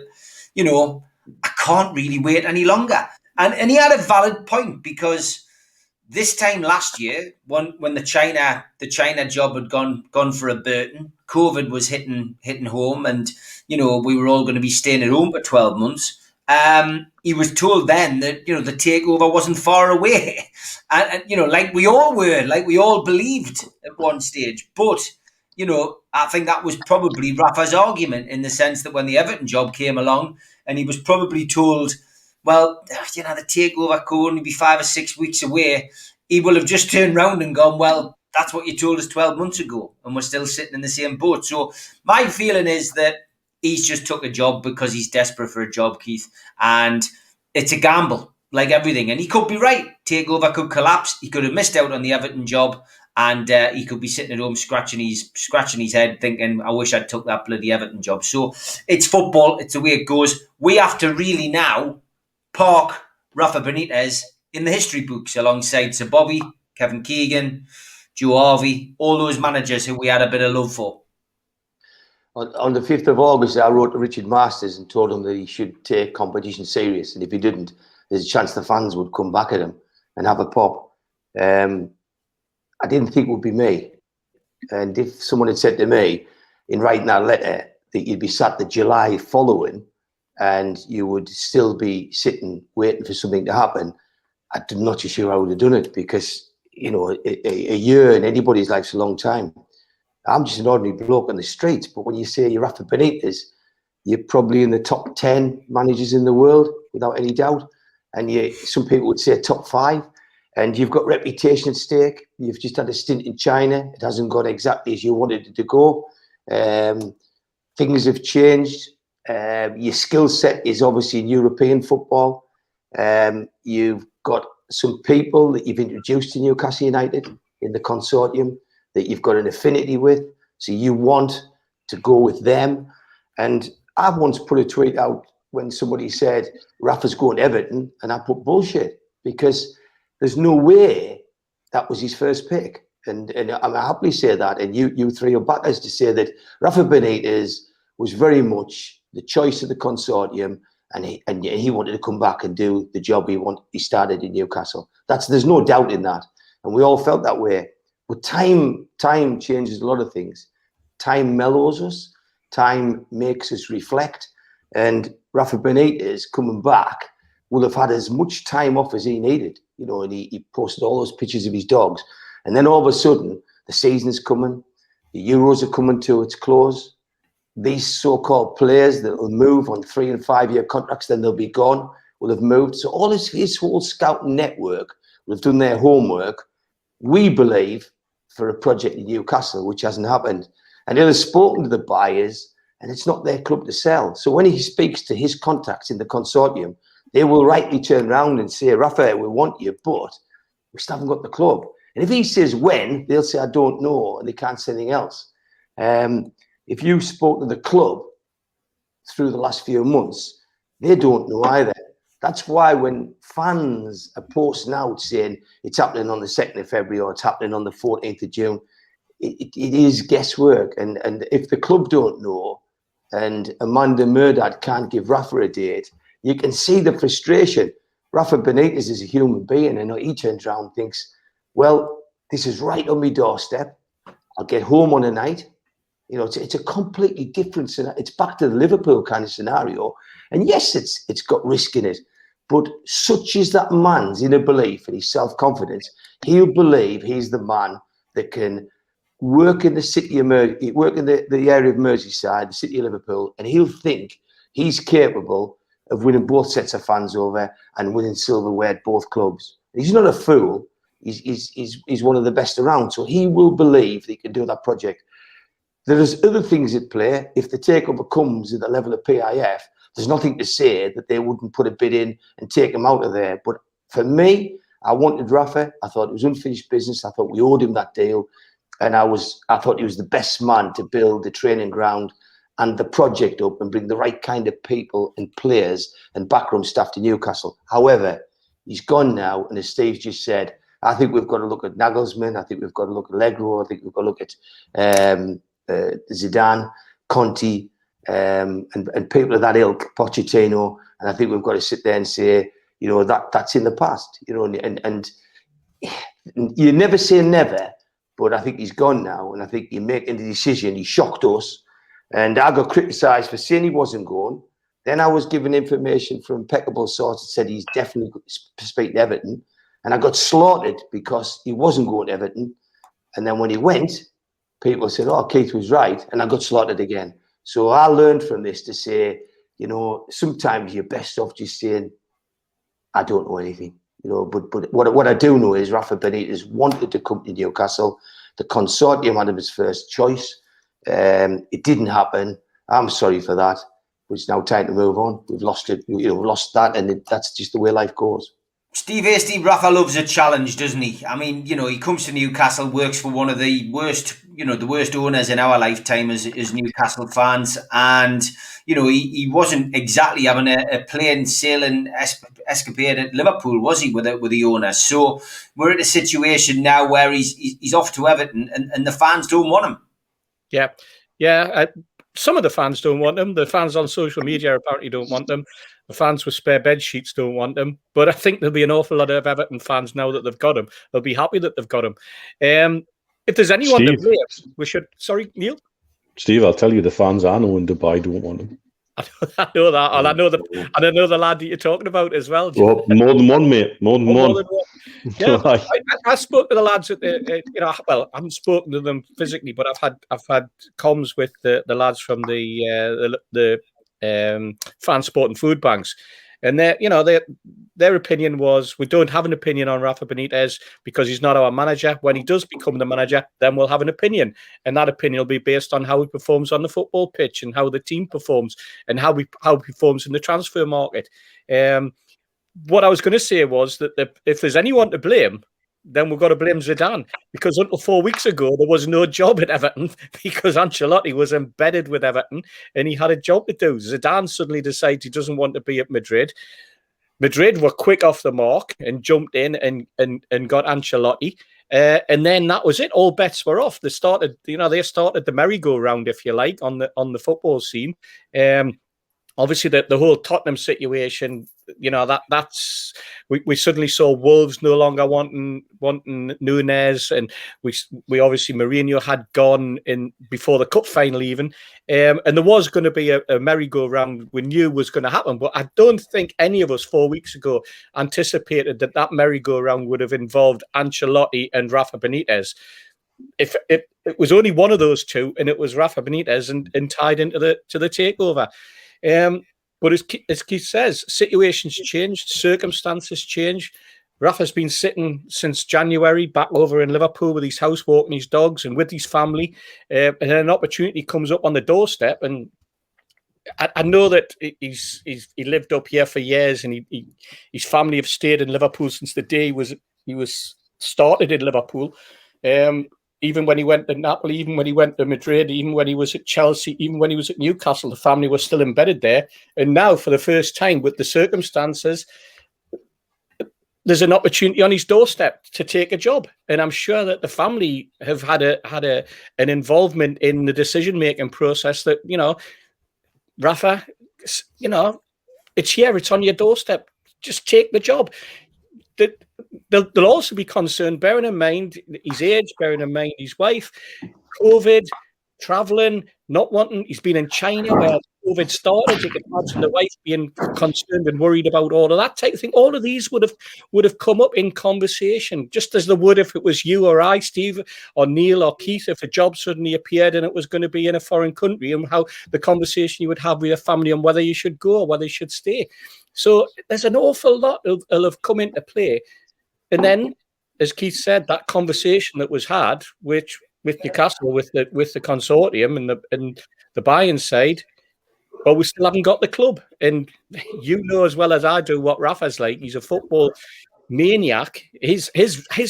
I can't really wait any longer. And he had a valid point, because this time last year, when the China job had gone for a Burton, COVID was hitting home, and we were all going to be staying at home for 12 months. He was told then that the takeover wasn't far away, and like we all were, like we all believed at one stage. But I think that was probably Rafa's argument, in the sense that when the Everton job came along, and he was probably told, well, the takeover could only be 5 or 6 weeks away, he will have just turned round and gone, well, that's what you told us 12 months ago, and we're still sitting in the same boat. So my feeling is that he's just took a job because he's desperate for a job, Keith, and it's a gamble. like everything. And he could be right. Takeover could collapse. He could have missed out on the Everton job, and he could be sitting at home scratching his head, thinking, "I wish I'd took that bloody Everton job." So it's football. It's the way it goes. We have to really now park Rafa Benitez in the history books alongside Sir Bobby, Kevin Keegan, Joe Harvey, all those managers who we had a bit of love for. On the 5th of August, I wrote to Richard Masters and told him that he should take competition serious. And if he didn't, there's a chance the fans would come back at him and have a pop. I didn't think it would be me. And if someone had said to me in writing that letter that you'd be sat the July following and you would still be sitting waiting for something to happen, I'm not too sure I would have done it, because, you know, a year in anybody's life's a long time. I'm just an ordinary bloke on the streets, but when you say you're Rafa Benitez, you're probably in the top 10 managers in the world, without any doubt. And some people would say top 5. And you've got reputation at stake. You've just had a stint in China. It hasn't gone exactly as you wanted it to go. Things have changed. Your skill set is obviously in European football. You've got some people that you've introduced to Newcastle United in the consortium that you've got an affinity with. So you want to go with them. And I've once put a tweet out when somebody said, Rafa's going to Everton, and I put bullshit, because there's no way that was his first pick. And I happily say that, and you three are backers to say that Rafa Benitez was very much the choice of the consortium, and he wanted to come back and do the job he started in Newcastle. There's no doubt in that. And we all felt that way. But time changes a lot of things. Time mellows us. Time makes us reflect. And Rafa Benitez coming back will have had as much time off as he needed. You know, and he posted all those pictures of his dogs. And then all of a sudden, the season's coming. The Euros are coming to its close. These so-called players that will move on 3- and 5-year contracts, then they'll be gone, will have moved. So all his whole scouting network will have done their homework, we believe, for a project in Newcastle, which hasn't happened. And he'll have spoken to the buyers, and it's not their club to sell. So when he speaks to his contacts in the consortium, they will rightly turn around and say, Rafa, we want you, but we still haven't got the club. And if he says when, they'll say, I don't know, and they can't say anything else. If you spoke to the club through the last few months, they don't know either. That's why when fans are posting out saying it's happening on the 2nd of February or it's happening on the 14th of June, it is guesswork. And if the club don't know and Amanda Murdad can't give Rafa a date, you can see the frustration. Rafa Benitez is a human being, and he turns around and thinks, well, this is right on my doorstep. I'll get home on a night. You know, it's a completely different scenario. It's back to the Liverpool kind of scenario. And yes, it's got risk in it. But such is that man's inner belief and his self-confidence, he'll believe he's the man that can work in the city of work in the area of Merseyside, the city of Liverpool, and he'll think he's capable of winning both sets of fans over and winning silverware at both clubs. He's not a fool. He's one of the best around. So he will believe that he can do that project. There's other things at play. If the takeover comes at the level of PIF, there's nothing to say that they wouldn't put a bid in and take him out of there. But for me, I wanted Rafa. I thought it was unfinished business. I thought we owed him that deal. And I thought he was the best man to build the training ground and the project up and bring the right kind of people and players and backroom staff to Newcastle. However, he's gone now. And as Steve just said, I think we've got to look at Nagelsmann. I think we've got to look at Allegro. I think we've got to look at Zidane, Conte, and people of that ilk, Pochettino. And I think we've got to sit there and say, you know, that's in the past, you know, and you never say never, but I think he's gone now. And I think you're making the decision. He shocked us. And I got criticised for saying he wasn't going. Then I was given information from impeccable sources that said he's definitely speaking to Everton. And I got slaughtered because he wasn't going to Everton. And then when he went, people said, oh, Keith was right. And I got slaughtered again. So I learned from this to say, you know, sometimes you're best off just saying, I don't know anything. You know, but what I do know is Rafa Benitez wanted to come to Newcastle. The consortium had him as first choice. It didn't happen. I'm sorry for that. It's now time to move on. We've lost it. You know, we've lost that, and that's just the way life goes. Steve Rafa loves a challenge, doesn't he? I mean, he comes to Newcastle, works for one of the worst, the worst owners in our lifetime as Newcastle fans. And, he wasn't exactly having a plain sailing escapade at Liverpool, was he, with the owner? So we're at a situation now where he's off to Everton and the fans don't want him. Yeah. Some of the fans don't want them. The fans on social media apparently don't want them. The fans with spare bed sheets don't want them. But I think there'll be an awful lot of Everton fans now that they've got him. They'll be happy that they've got him. If there's anyone to blame, we should. Sorry, Neil. Steve, I'll tell you, the fans I know in Dubai don't want him. I know that, and I know the lad that you're talking about as well. Well, more than one, mate. More than one. Yeah, I spoke to the lads at I haven't spoken to them physically, but I've had comms with the lads from the fan sport and food banks, and their opinion was, we don't have an opinion on Rafa Benitez because he's not our manager. When he does become the manager, then we'll have an opinion, and that opinion will be based on how he performs on the football pitch and how the team performs and how he performs in the transfer market. What I was going to say was that if there's anyone to blame, then we've got to blame Zidane, because until 4 weeks ago, there was no job at Everton because Ancelotti was embedded with Everton and he had a job to do. Zidane suddenly decides he doesn't want to be at Madrid. Madrid were quick off the mark and jumped in and got Ancelotti. And then that was it. All bets were off. They started the merry-go-round, if you like, on the football scene. Obviously, the whole Tottenham situation, that's we suddenly saw Wolves no longer wanting Núñez, and we obviously Mourinho had gone in before the cup final even, and there was going to be a merry-go-round we knew was going to happen, but I don't think any of us 4 weeks ago anticipated that merry-go-round would have involved Ancelotti and Rafa Benitez. If it was only one of those two, and it was Rafa Benitez and tied into the takeover. But as Keith says, situations changed, circumstances change. Rafa's been sitting since January back over in Liverpool with his house, walking his dogs and with his family, and then an opportunity comes up on the doorstep. And I know that he lived up here for years, and his family have stayed in Liverpool since the day he was started in Liverpool. Even when he went to Napoli, even when he went to Madrid, even when he was at Chelsea, even when he was at Newcastle, the family was still embedded there. And now, for the first time, with the circumstances, there's an opportunity on his doorstep to take a job. And I'm sure that the family have had an involvement in the decision-making process that, Rafa, it's here, it's on your doorstep. Just take the job. They'll also be concerned, bearing in mind his age, bearing in mind his wife, COVID, travelling, not wanting. He's been in China where COVID started. You can imagine the wife being concerned and worried about all of that type of thing. All of these would have come up in conversation, just as they would if it was you or I, Steve, or Neil or Keith, if a job suddenly appeared and it was going to be in a foreign country, and how the conversation you would have with your family on whether you should go or whether you should stay. So there's an awful lot of have come into play. And then, as Keith said, that conversation that was had, which with Newcastle, with the consortium and the buying side, well, we still haven't got the club. And you know as well as I do what Rafa's like. He's a football maniac. His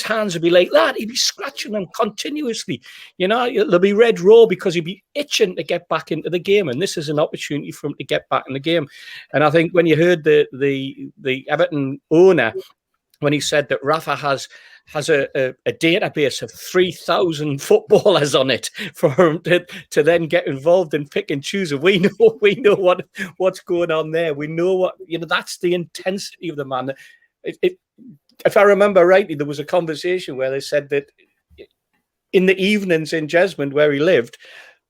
hands would be like that. He'd be scratching them continuously. There'll be red raw because he'd be itching to get back into the game. And this is an opportunity for him to get back in the game. And I think when you heard the Everton owner, when he said that Rafa has a database of 3,000 footballers on it for him to then get involved and pick and choose. And we know what's going on there. We know that's the intensity of the man. If I remember rightly, there was a conversation where they said that in the evenings in Jesmond, where he lived,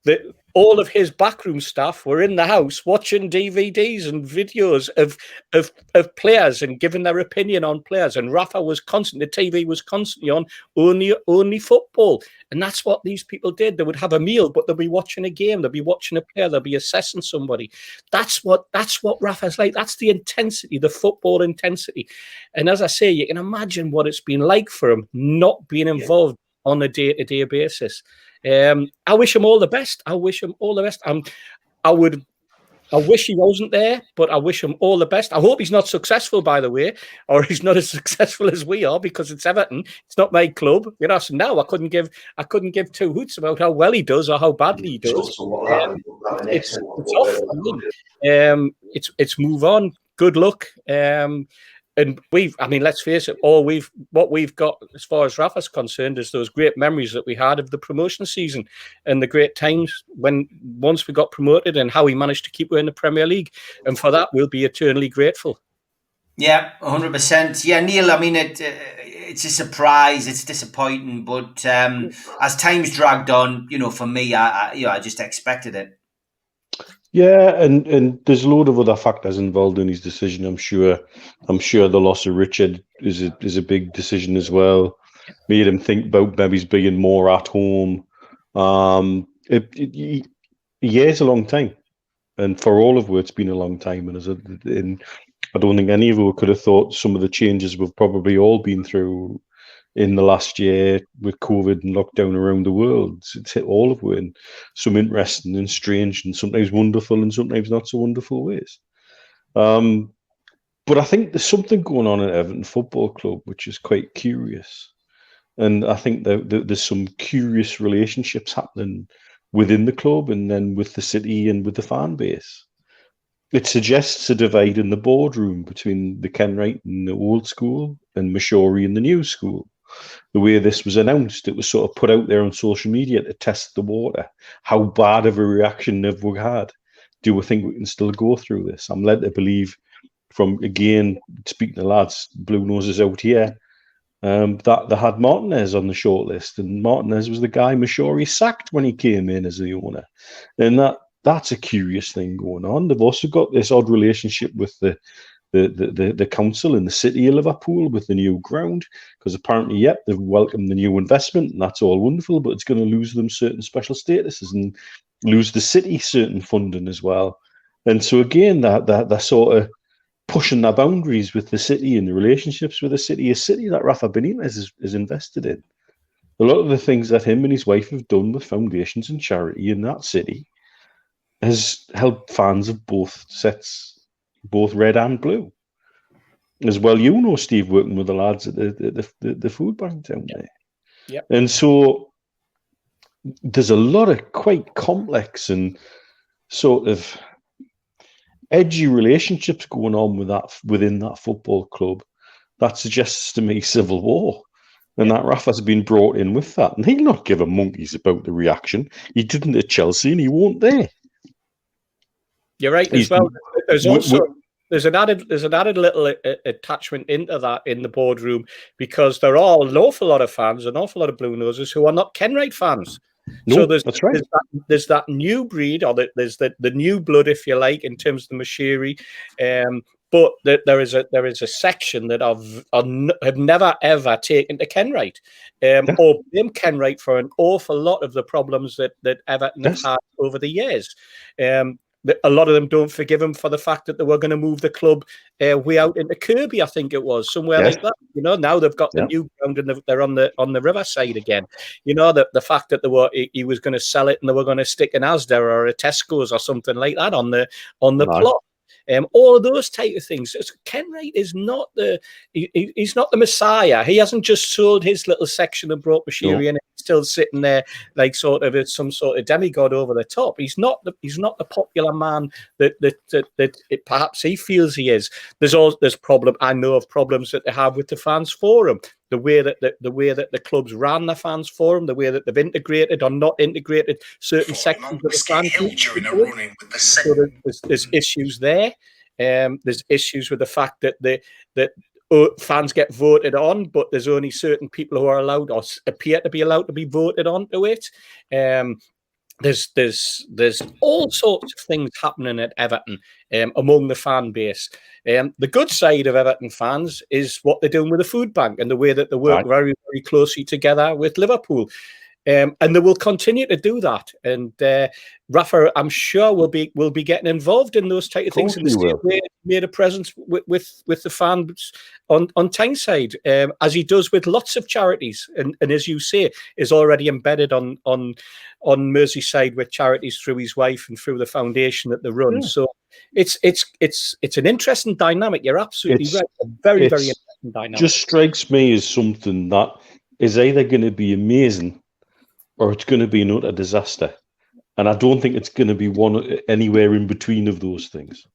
that all of his backroom staff were in the house watching DVDs and videos of players and giving their opinion on players. And Rafa was constant. The TV was constantly on only football. And that's what these people did. They would have a meal, but they'll be watching a game. They'll be watching a player. They'll be assessing somebody. That's what Rafa's like. That's the intensity, the football intensity. And as I say, you can imagine what it's been like for him not being involved on a day-to-day basis. I wish him all the best. I wish him all the best. I wish he wasn't there, but I wish him all the best. I hope he's not successful, by the way, or he's not as successful as we are, because it's Everton. It's not my club. So now I couldn't give two hoots about how well he does or how badly he does. It's off. It's move on. Good luck. And let's face it, what we've got as far as Rafa's concerned is those great memories that we had of the promotion season and the great times once we got promoted and how we managed to keep in the Premier League. And for that, we'll be eternally grateful. Yeah, 100%. Yeah, Neil, it's a surprise. It's disappointing. But as time's dragged on, for me, I just expected it. Yeah, and there's a load of other factors involved in his decision. I'm sure the loss of Richard is a big decision as well. Made him think about maybe being more at home. A year's a long time, and for all of us, it's been a long time. And I don't think any of us could have thought some of the changes we've probably all been through in the last year with COVID and lockdown around the world. It's hit all of us in some interesting and strange and sometimes wonderful and sometimes not so wonderful ways. But I think there's something going on at Everton Football Club which is quite curious. And I think there's some curious relationships happening within the club and then with the city and with the fan base. It suggests a divide in the boardroom between the Kenwright and the old school and Mashori and the new school. The way this was announced, it was sort of put out there on social media to test the water. How bad of a reaction have we had? Do we think we can still go through this? I'm led to believe, from again speaking to lads, Blue Noses out here, that they had Martinez on the shortlist, and Martinez was the guy Mashori sacked when he came in as the owner, and that's a curious thing going on. They've also got this odd relationship with the council in the city of Liverpool with the new ground, because apparently, they've welcomed the new investment, and that's all wonderful, but it's going to lose them certain special statuses and lose the city certain funding as well. And so again, they're sort of pushing their boundaries with the city and the relationships with the city, a city that Rafa Benitez is invested in. A lot of the things that him and his wife have done with foundations and charity in that city has helped fans of both sets, both red and blue. As well, Steve, working with the lads at the food bank down there. Yep. And so there's a lot of quite complex and sort of edgy relationships going on within that football club that suggests to me civil war. And that Rafa's been brought in with that. And he'll not give a monkeys about the reaction. He didn't at Chelsea and he won't there. You're right as well. There's an added little attachment into that in the boardroom, because there are an awful lot of fans, an awful lot of Blue Noses who are not Kenwright fans. No, so that's right. There's that new breed, or there's the new blood, if you like, in terms of the Mashiri. But there is a section that have never ever taken to Kenwright, or blame Kenwright for an awful lot of the problems that Everton have had over the years. A lot of them don't forgive him for the fact that they were going to move the club way out into Kirby, I think it was, somewhere like that. Now they've got the new ground and they're on the riverside again. The fact that he was going to sell it and they were going to stick an Asda or a Tesco's or something like that on the plot. All of those type of things. Kenwright is not he's not the Messiah. He hasn't just sold his little section and brought Mashiri in. He's still sitting there like sort of it's some sort of demigod over the top. He's not the popular man that perhaps he feels he is. There's problem. I know of problems that they have with the fans forum. The way that the clubs ran the fans forum, the way that they've integrated or not integrated certain sections of the fan group. So there's issues there. There's issues with the fact that fans get voted on, but there's only certain people who are allowed or appear to be allowed to be voted onto it. There's all sorts of things happening at Everton among the fan base. The good side of Everton fans is what they're doing with the food bank and the way that they work very, very closely together with Liverpool. And they will continue to do that. And Rafa, I'm sure, will be getting involved in those type of things in the same way he made a presence with the fans on Tyneside, as he does with lots of charities. And as you say, is already embedded on Merseyside with charities through his wife and through the foundation that they run. Yeah. So it's an interesting dynamic. You're absolutely right. A very, very interesting dynamic. Just strikes me as something that is either going to be amazing or it's going to be an utter disaster. And I don't think it's going to be one anywhere in between of those things.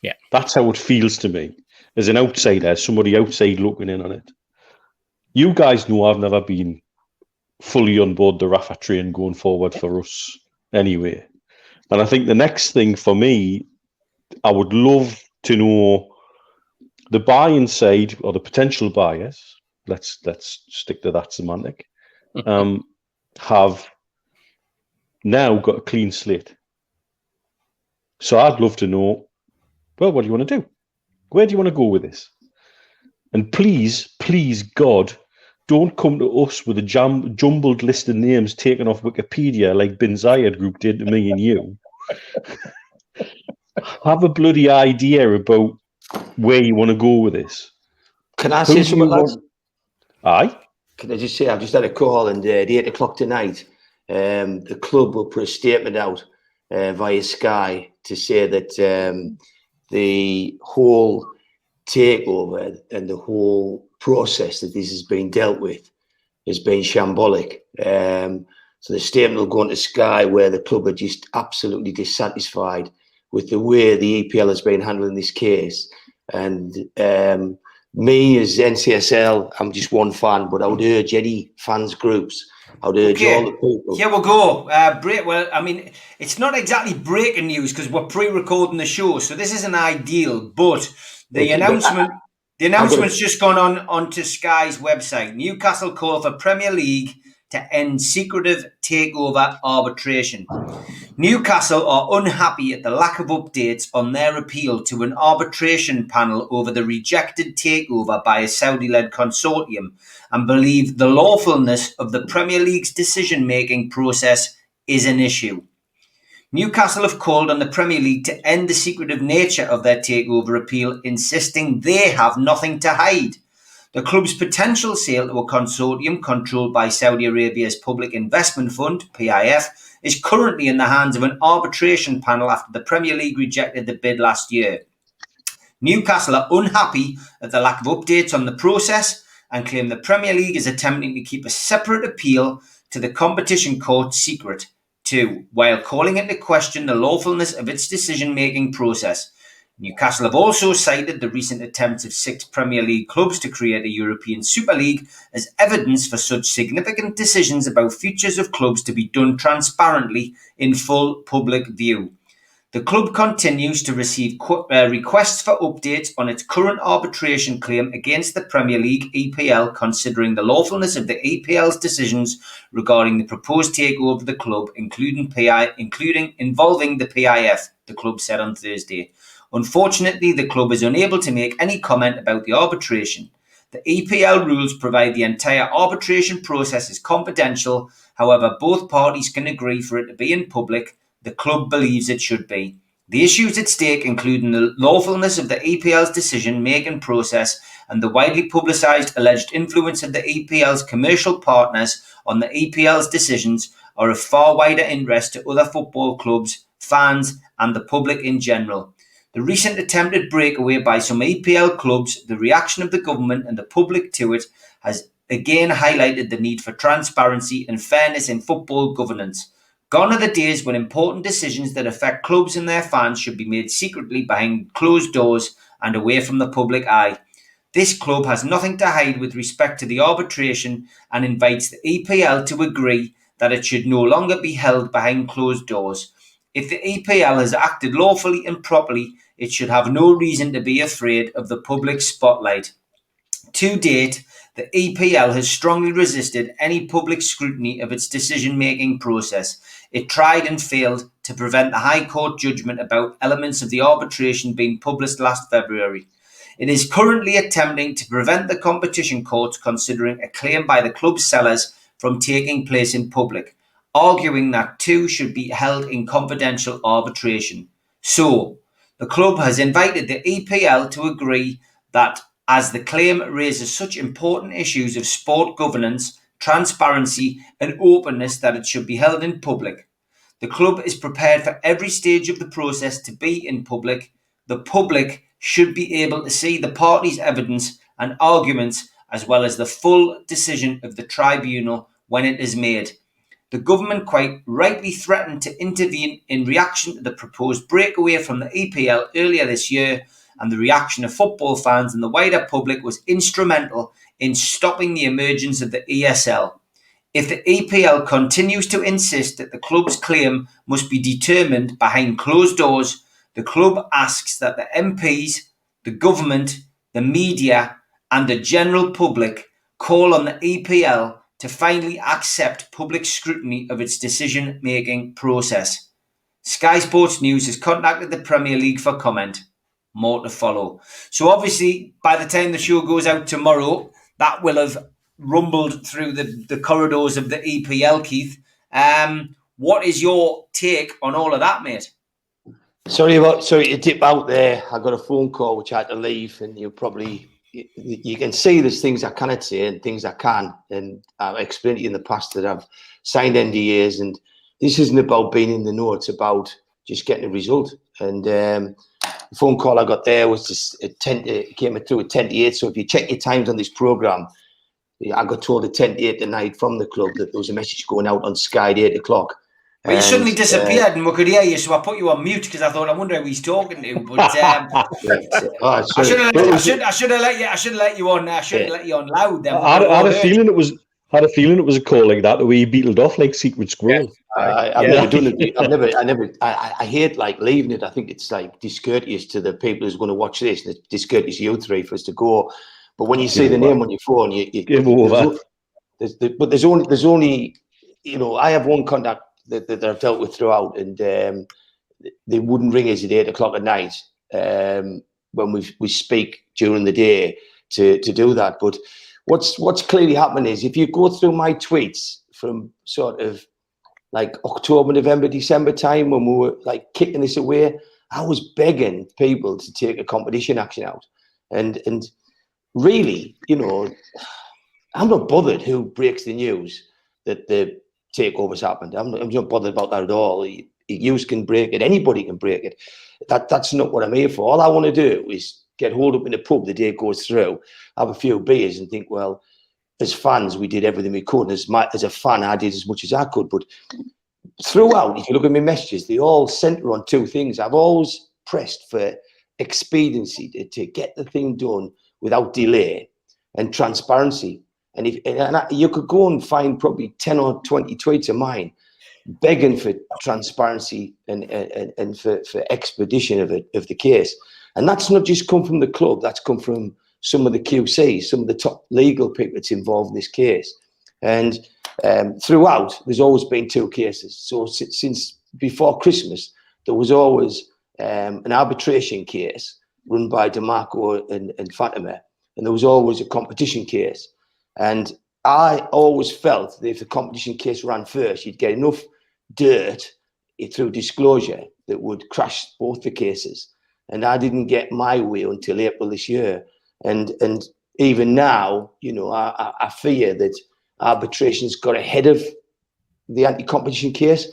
Yeah. That's how it feels to me. As an outsider, as somebody outside looking in on it. You guys know I've never been fully on board the Rafa train going forward for us anyway. And I think the next thing for me, I would love to know the buying side or the potential buyers, let's stick to that semantic, have now got a clean slate. So I'd love to know, well, what do you want to do? Where do you want to go with this? And please, God, don't come to us with a jumbled list of names taken off Wikipedia like Bin Zayed Group did to me and you. Have a bloody idea about where you want to go with this. Can I say something, lads? Aye. Can I just say, I've just had a call, and at 8 o'clock tonight, the club will put a statement out via Sky to say that the whole takeover and the whole process that this has been dealt with has been shambolic. So the statement will go into Sky where the club are just absolutely dissatisfied with the way the EPL has been handling this case. And me as NCSL, I'm just one fan, but I would urge any fans groups, I would urge all the people. Here we'll go. Well, I mean, it's not exactly breaking news because we're pre-recording the show, so this isn't ideal, but the announcement's just gone onto Sky's website. Newcastle call for Premier League to end secretive takeover arbitration. Newcastle are unhappy at the lack of updates on their appeal to an arbitration panel over the rejected takeover by a Saudi-led consortium and believe the lawfulness of the Premier League's decision-making process is an issue. Newcastle have called on the Premier League to end the secretive nature of their takeover appeal, insisting they have nothing to hide. The club's potential sale to a consortium controlled by Saudi Arabia's Public Investment Fund, PIF, is currently in the hands of an arbitration panel after the Premier League rejected the bid last year. Newcastle are unhappy at the lack of updates on the process and claim the Premier League is attempting to keep a separate appeal to the Competition Court secret too, while calling into question the lawfulness of its decision-making process. Newcastle have also cited the recent attempts of 6 Premier League clubs to create a European Super League as evidence for such significant decisions about futures of clubs to be done transparently in full public view. The club continues to receive requests for updates on its current arbitration claim against the Premier League EPL, considering the lawfulness of the EPL's decisions regarding the proposed takeover of the club, including involving the PIF, the club said on Thursday. Unfortunately, the club is unable to make any comment about the arbitration. The EPL rules provide the entire arbitration process is confidential. However, both parties can agree for it to be in public. The club believes it should be. The issues at stake, including the lawfulness of the EPL's decision-making process and the widely publicised alleged influence of the EPL's commercial partners on the EPL's decisions, are of far wider interest to other football clubs, fans, and the public in general. The recent attempted breakaway by some EPL clubs, the reaction of the government and the public to it, has again highlighted the need for transparency and fairness in football governance. Gone are the days when important decisions that affect clubs and their fans should be made secretly behind closed doors and away from the public eye. This club has nothing to hide with respect to the arbitration and invites the EPL to agree that it should no longer be held behind closed doors. If the EPL has acted lawfully and properly, it should have no reason to be afraid of the public spotlight. To date, the EPL has strongly resisted any public scrutiny of its decision-making process. It tried and failed to prevent the High Court judgment about elements of the arbitration being published last February. It is currently attempting to prevent the Competition Court considering a claim by the club sellers from taking place in public, arguing that two should be held in confidential arbitration. So, the club has invited the EPL to agree that as the claim raises such important issues of sport governance, transparency and openness that it should be held in public. The club is prepared for every stage of the process to be in public. The public should be able to see the parties' evidence and arguments as well as the full decision of the tribunal when it is made. The government quite rightly threatened to intervene in reaction to the proposed breakaway from the EPL earlier this year, and the reaction of football fans and the wider public was instrumental in stopping the emergence of the ESL. If the EPL continues to insist that the club's claim must be determined behind closed doors, the club asks that the MPs, the government, the media and the general public call on the EPL to finally accept public scrutiny of its decision-making process. Sky Sports News has contacted the Premier League for comment. More to follow. So obviously, by the time the show goes out tomorrow, that will have rumbled through the corridors of the EPL, Keith. What is your take on all of that, mate? Sorry to dip out there. I got a phone call which I had to leave, and you can see there's things I cannot say and things I can. And I've explained to you in the past that I've signed NDAs, and this isn't about being in the know. It's about just getting a result. And the phone call I got there was just it came through at 10 to 8. So if you check your times on this program, I got told at 10 to 8 tonight from the club that there was a message going out on Sky at 8 o'clock. Well, you suddenly disappeared and we could hear you, so I put you on mute because I thought I wonder who he's talking to. But I should have let you on. I should have let you on loud. Then I had a feeling it was a call like that we beetled off like Secret Squirrel. Yeah. I've never done it. I hate like leaving it. I think it's like discourteous to the people who's going to watch this. And it's discourteous to you three for us to go. But when you see the name on your phone, you give over. But there's only I have one contact that I've dealt with throughout, and they wouldn't ring us at 8 o'clock at night when we speak during the day to do that. But what's clearly happening is if you go through my tweets from sort of like October, November, December time when we were like kicking this away, I was begging people to take a competition action out, and really, I'm not bothered who breaks the news that the takeover's happened. I'm not bothered about that at all. You can break it. Anybody can break it. That's not what I'm here for. All I want to do is get holed up in a pub the day it goes through, have a few beers and think, well, as fans, we did everything we could. As a fan, I did as much as I could. But throughout, if you look at my messages, they all centre on two things. I've always pressed for expediency to get the thing done without delay and transparency. And you could go and find probably 10 or 20 tweets of mine begging for transparency and for expedition of the case. And that's not just come from the club, that's come from some of the QCs, some of the top legal people that's involved in this case. And throughout, there's always been two cases. So since before Christmas, there was always an arbitration case run by DeMarco and Fatima, and there was always a competition case. And I always felt that if the competition case ran first, you'd get enough dirt through disclosure that would crash both the cases. And I didn't get my way until April this year. And even now, I fear that arbitration's got ahead of the anti-competition case.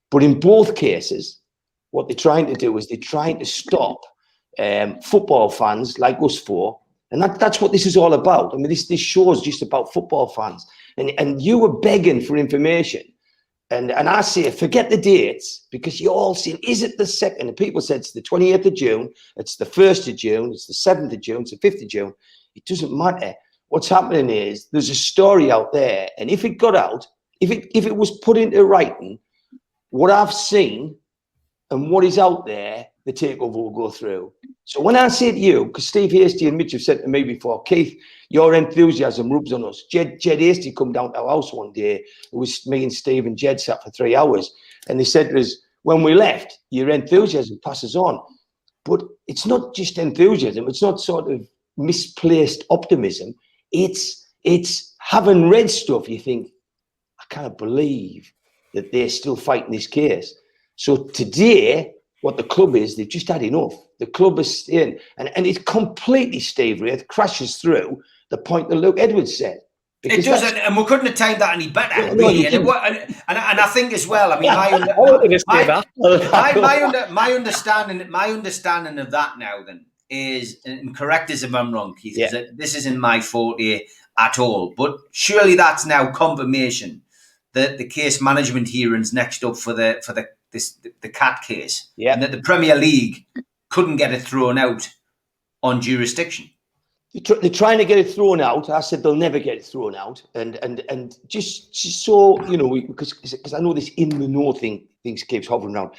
But in both cases, what they're trying to do is they're trying to stop football fans like us four. And that's what this is all about. I mean, this show is just about football fans. And you were begging for information. And I say, forget the dates, because you're all saying, is it the 2nd? And people said it's the 28th of June, it's the 1st of June, it's the 7th of June, it's the 5th of June. It doesn't matter. What's happening is there's a story out there. And if it got out, if it was put into writing, what I've seen and what is out there, the takeover will go through. So when I say to you, because Steve Hasty and Mitch have said to me before, Keith, your enthusiasm rubs on us. Jed Hasty come down to our house one day. It was me and Steve and Jed sat for 3 hours. And they said to us, when we left, your enthusiasm passes on. But it's not just enthusiasm. It's not sort of misplaced optimism. It's having read stuff, you think, can't believe that they're still fighting this case. So today, what the club is, they've just had enough. The club is in, and it's completely, Steve Wraith, crashes through the point that Luke Edwards said. It does, and we couldn't have timed that any better, No, really. you And I think as well. I mean, my understanding of that now then is, and correct us if I'm wrong, Keith. Yeah. This isn't my forte at all, but surely that's now confirmation that the case management hearings next up for the cat case, and that the Premier League couldn't get it thrown out on jurisdiction. They're trying to get it thrown out. I said they'll never get it thrown out, and just so because I know this in the know things keeps hovering around.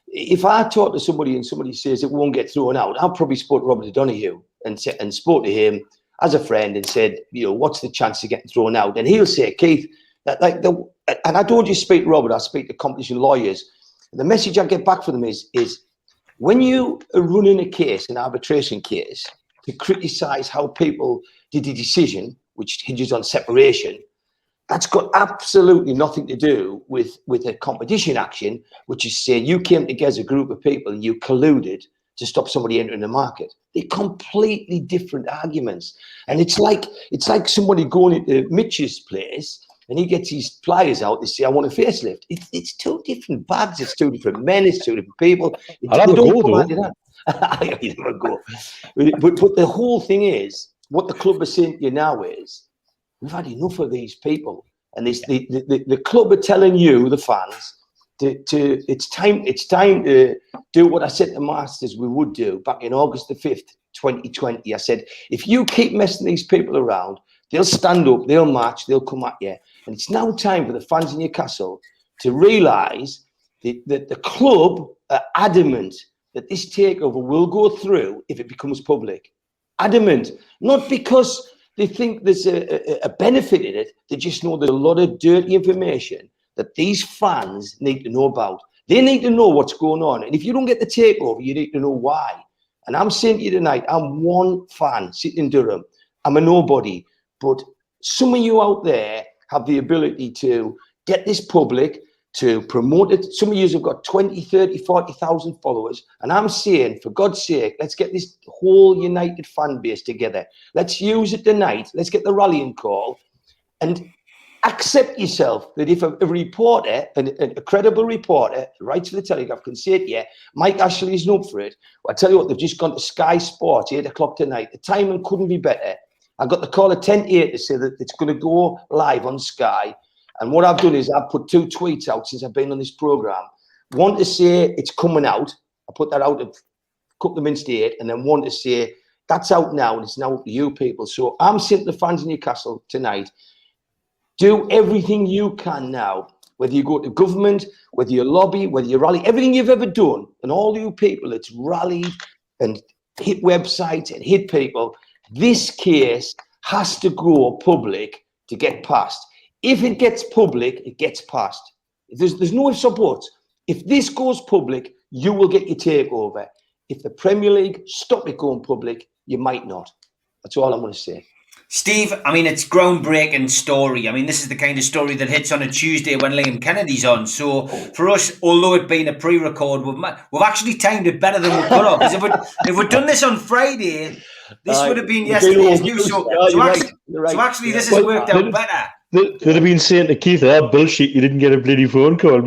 If I talk to somebody and somebody says it won't get thrown out, I'll probably spoke to Robert O'Donoghue and spoke to him as a friend and said, what's the chance of getting thrown out? And he'll say, Keith, that and I don't just speak to Robert, I speak to competition lawyers. The message I get back from them is when you are running a case, an arbitration case, to criticise how people did the decision, which hinges on separation, that's got absolutely nothing to do with a competition action, which is saying you came together as a group of people and you colluded to stop somebody entering the market. They're completely different arguments. And it's like somebody going into Mitch's place and he gets his pliers out, they say, I want a facelift. It's two different bags, it's two different men, it's two different people. I'll have a go, though. You never go. But the whole thing is, what the club is saying to you now is, we've had enough of these people. And the club are telling you, the fans, it's time to do what I said to Masters we would do back in August the 5th, 2020. I said, if you keep messing these people around, they'll stand up, they'll march, they'll come at you. And it's now time for the fans in Newcastle to realise that the club are adamant that this takeover will go through if it becomes public. Adamant. Not because they think there's a benefit in it, they just know there's a lot of dirty information that these fans need to know about. They need to know what's going on. And if you don't get the takeover, you need to know why. And I'm saying to you tonight, I'm one fan sitting in Durham. I'm a nobody. But some of you out there have the ability to get this public, to promote it. Some of you have got 20, 30, 40,000 followers. And I'm saying, for God's sake, let's get this whole United fan base together. Let's use it tonight. Let's get the rallying call and accept yourself that if a reporter, a credible reporter, writes for the Telegraph, can say it, yeah, Mike Ashley isn't up for it. Well, I tell you what, they've just gone to Sky Sports, 8 o'clock tonight. The timing couldn't be better. I got the call at 10 to 8 to say that it's going to go live on Sky. And what I've done is I've put 2 tweets out since I've been on this programme. One to say it's coming out. I put that out at a couple of minutes to 8. And then one to say that's out now and it's now up to you people. So I'm saying to the fans in Newcastle tonight, do everything you can now, whether you go to government, whether you lobby, whether you rally, everything you've ever done, and all you people that's rallied and hit websites and hit people, this case has to go public to get passed. If it gets public, it gets passed. There's no ifs or buts. If this goes public, you will get your takeover. If the Premier League stop it going public, you might not. That's all I'm going to say. Steve, I mean, it's groundbreaking story. I mean, this is the kind of story that hits on a Tuesday when Liam Kennedy's on. So for us, although it being a pre-record, we've actually timed it better than we could have. Because if we'd done this on Friday, this would have been yesterday's news. So actually, this has worked out better. They'd have been saying to Keith, bullshit, you didn't get a bloody phone call.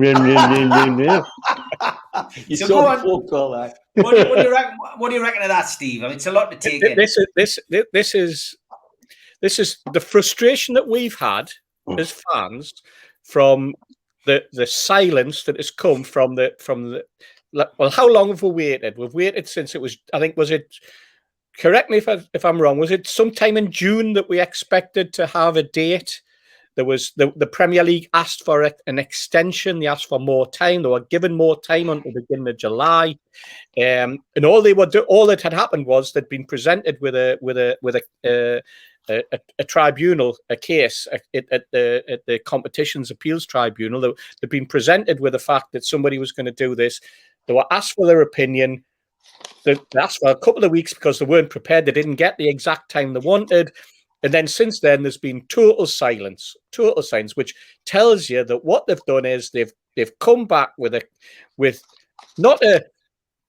You so go on. Phone call, what do you reckon of that, Steve? I mean, it's a lot to take in. This is the frustration that we've had as fans from the silence that has come from the. Well, how long have we waited? We've waited since it was. I think was it. Correct me if I'm wrong. Was it sometime in June that we expected to have a date? There was the Premier League asked for an extension. They asked for more time. They were given more time until the beginning of July, and all that had happened was they'd been presented with a tribunal, a case at the Competitions Appeals Tribunal. They'd been presented with the fact that somebody was going to do this. They were asked for their opinion. They asked for a couple of weeks because they weren't prepared. They didn't get the exact time they wanted. And then since then, there's been total silence, which tells you that what they've done is they've come back with nothing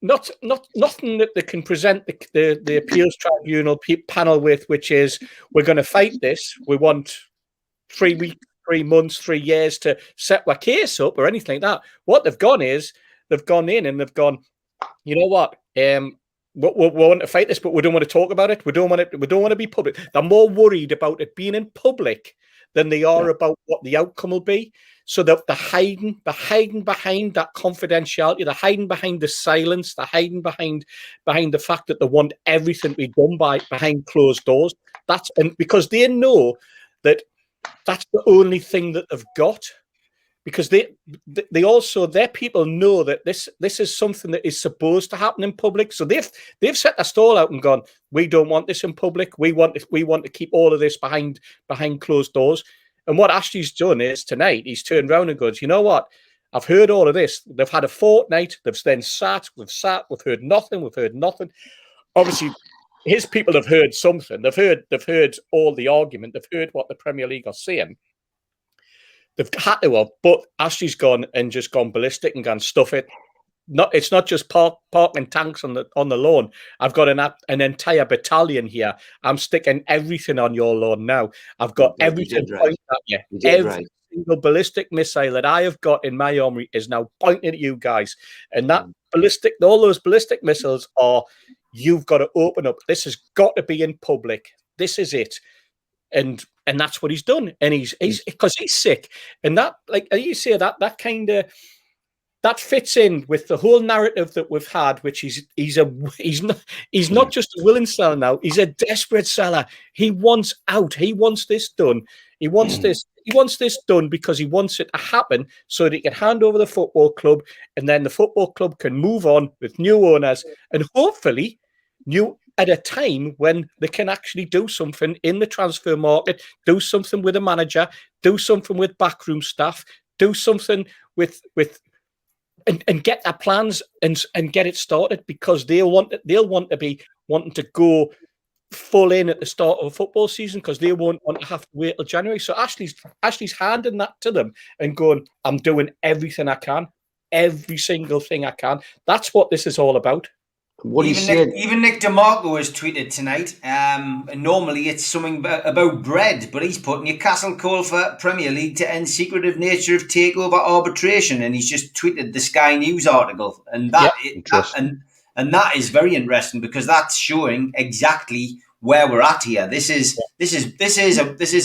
that they can present the appeals tribunal panel with, which is we're going to fight this. We want 3 weeks, 3 months, 3 years to set our case up or anything like that. What they've gone is they've gone in and they've gone, you know what? We want to fight this, but we don't want to talk about it. We don't want to be public. They're more worried about it being in public than they are about what the outcome will be. So they're hiding behind that confidentiality. They're hiding behind the silence. They're hiding behind the fact that they want everything to be done behind closed doors. And because they know that that's the only thing that they've got. Because they also, their people know that this is something that is supposed to happen in public. So they've set their stall out and gone, we don't want this in public. We want to keep all of this behind closed doors. And what Ashley's done is tonight, he's turned around and goes, you know what? I've heard all of this. They've had a fortnight. They've then we've heard nothing. Obviously, his people have heard something. They've heard all the argument. They've heard what the Premier League are saying. They've had to have, but Ashley's gone ballistic and gone, stuff it. It's not just parking tanks on the lawn. I've got an entire battalion here. I'm sticking everything on your lawn now. I've got everything pointed at you. Every single ballistic missile that I have got in my armory is now pointing at you guys. And all those ballistic missiles are, you've got to open up. This has got to be in public. This is it. And that's what he's done. And he's because he's sick. And that, like you say, that kind of that fits in with the whole narrative that we've had, which he's not just a willing seller now. He's a desperate seller. He wants out. He wants this done. He wants this done because he wants it to happen so that he can hand over the football club, and then the football club can move on with new owners and hopefully at a time when they can actually do something in the transfer market, do something with a manager, do something with backroom staff, do something with and get their plans and get it started, because they'll want to be wanting to go full in at the start of a football season, because they won't want to have to wait till January. So Ashley's handing that to them and going, I'm doing everything I can, every single thing I can. That's what this is all about. Even Nick DeMarco has tweeted tonight. And normally it's something about bread, but he's put Newcastle call for Premier League to end secretive nature of takeover arbitration, and he's just tweeted the Sky News article, and that is very interesting, because that's showing exactly where we're at here. This is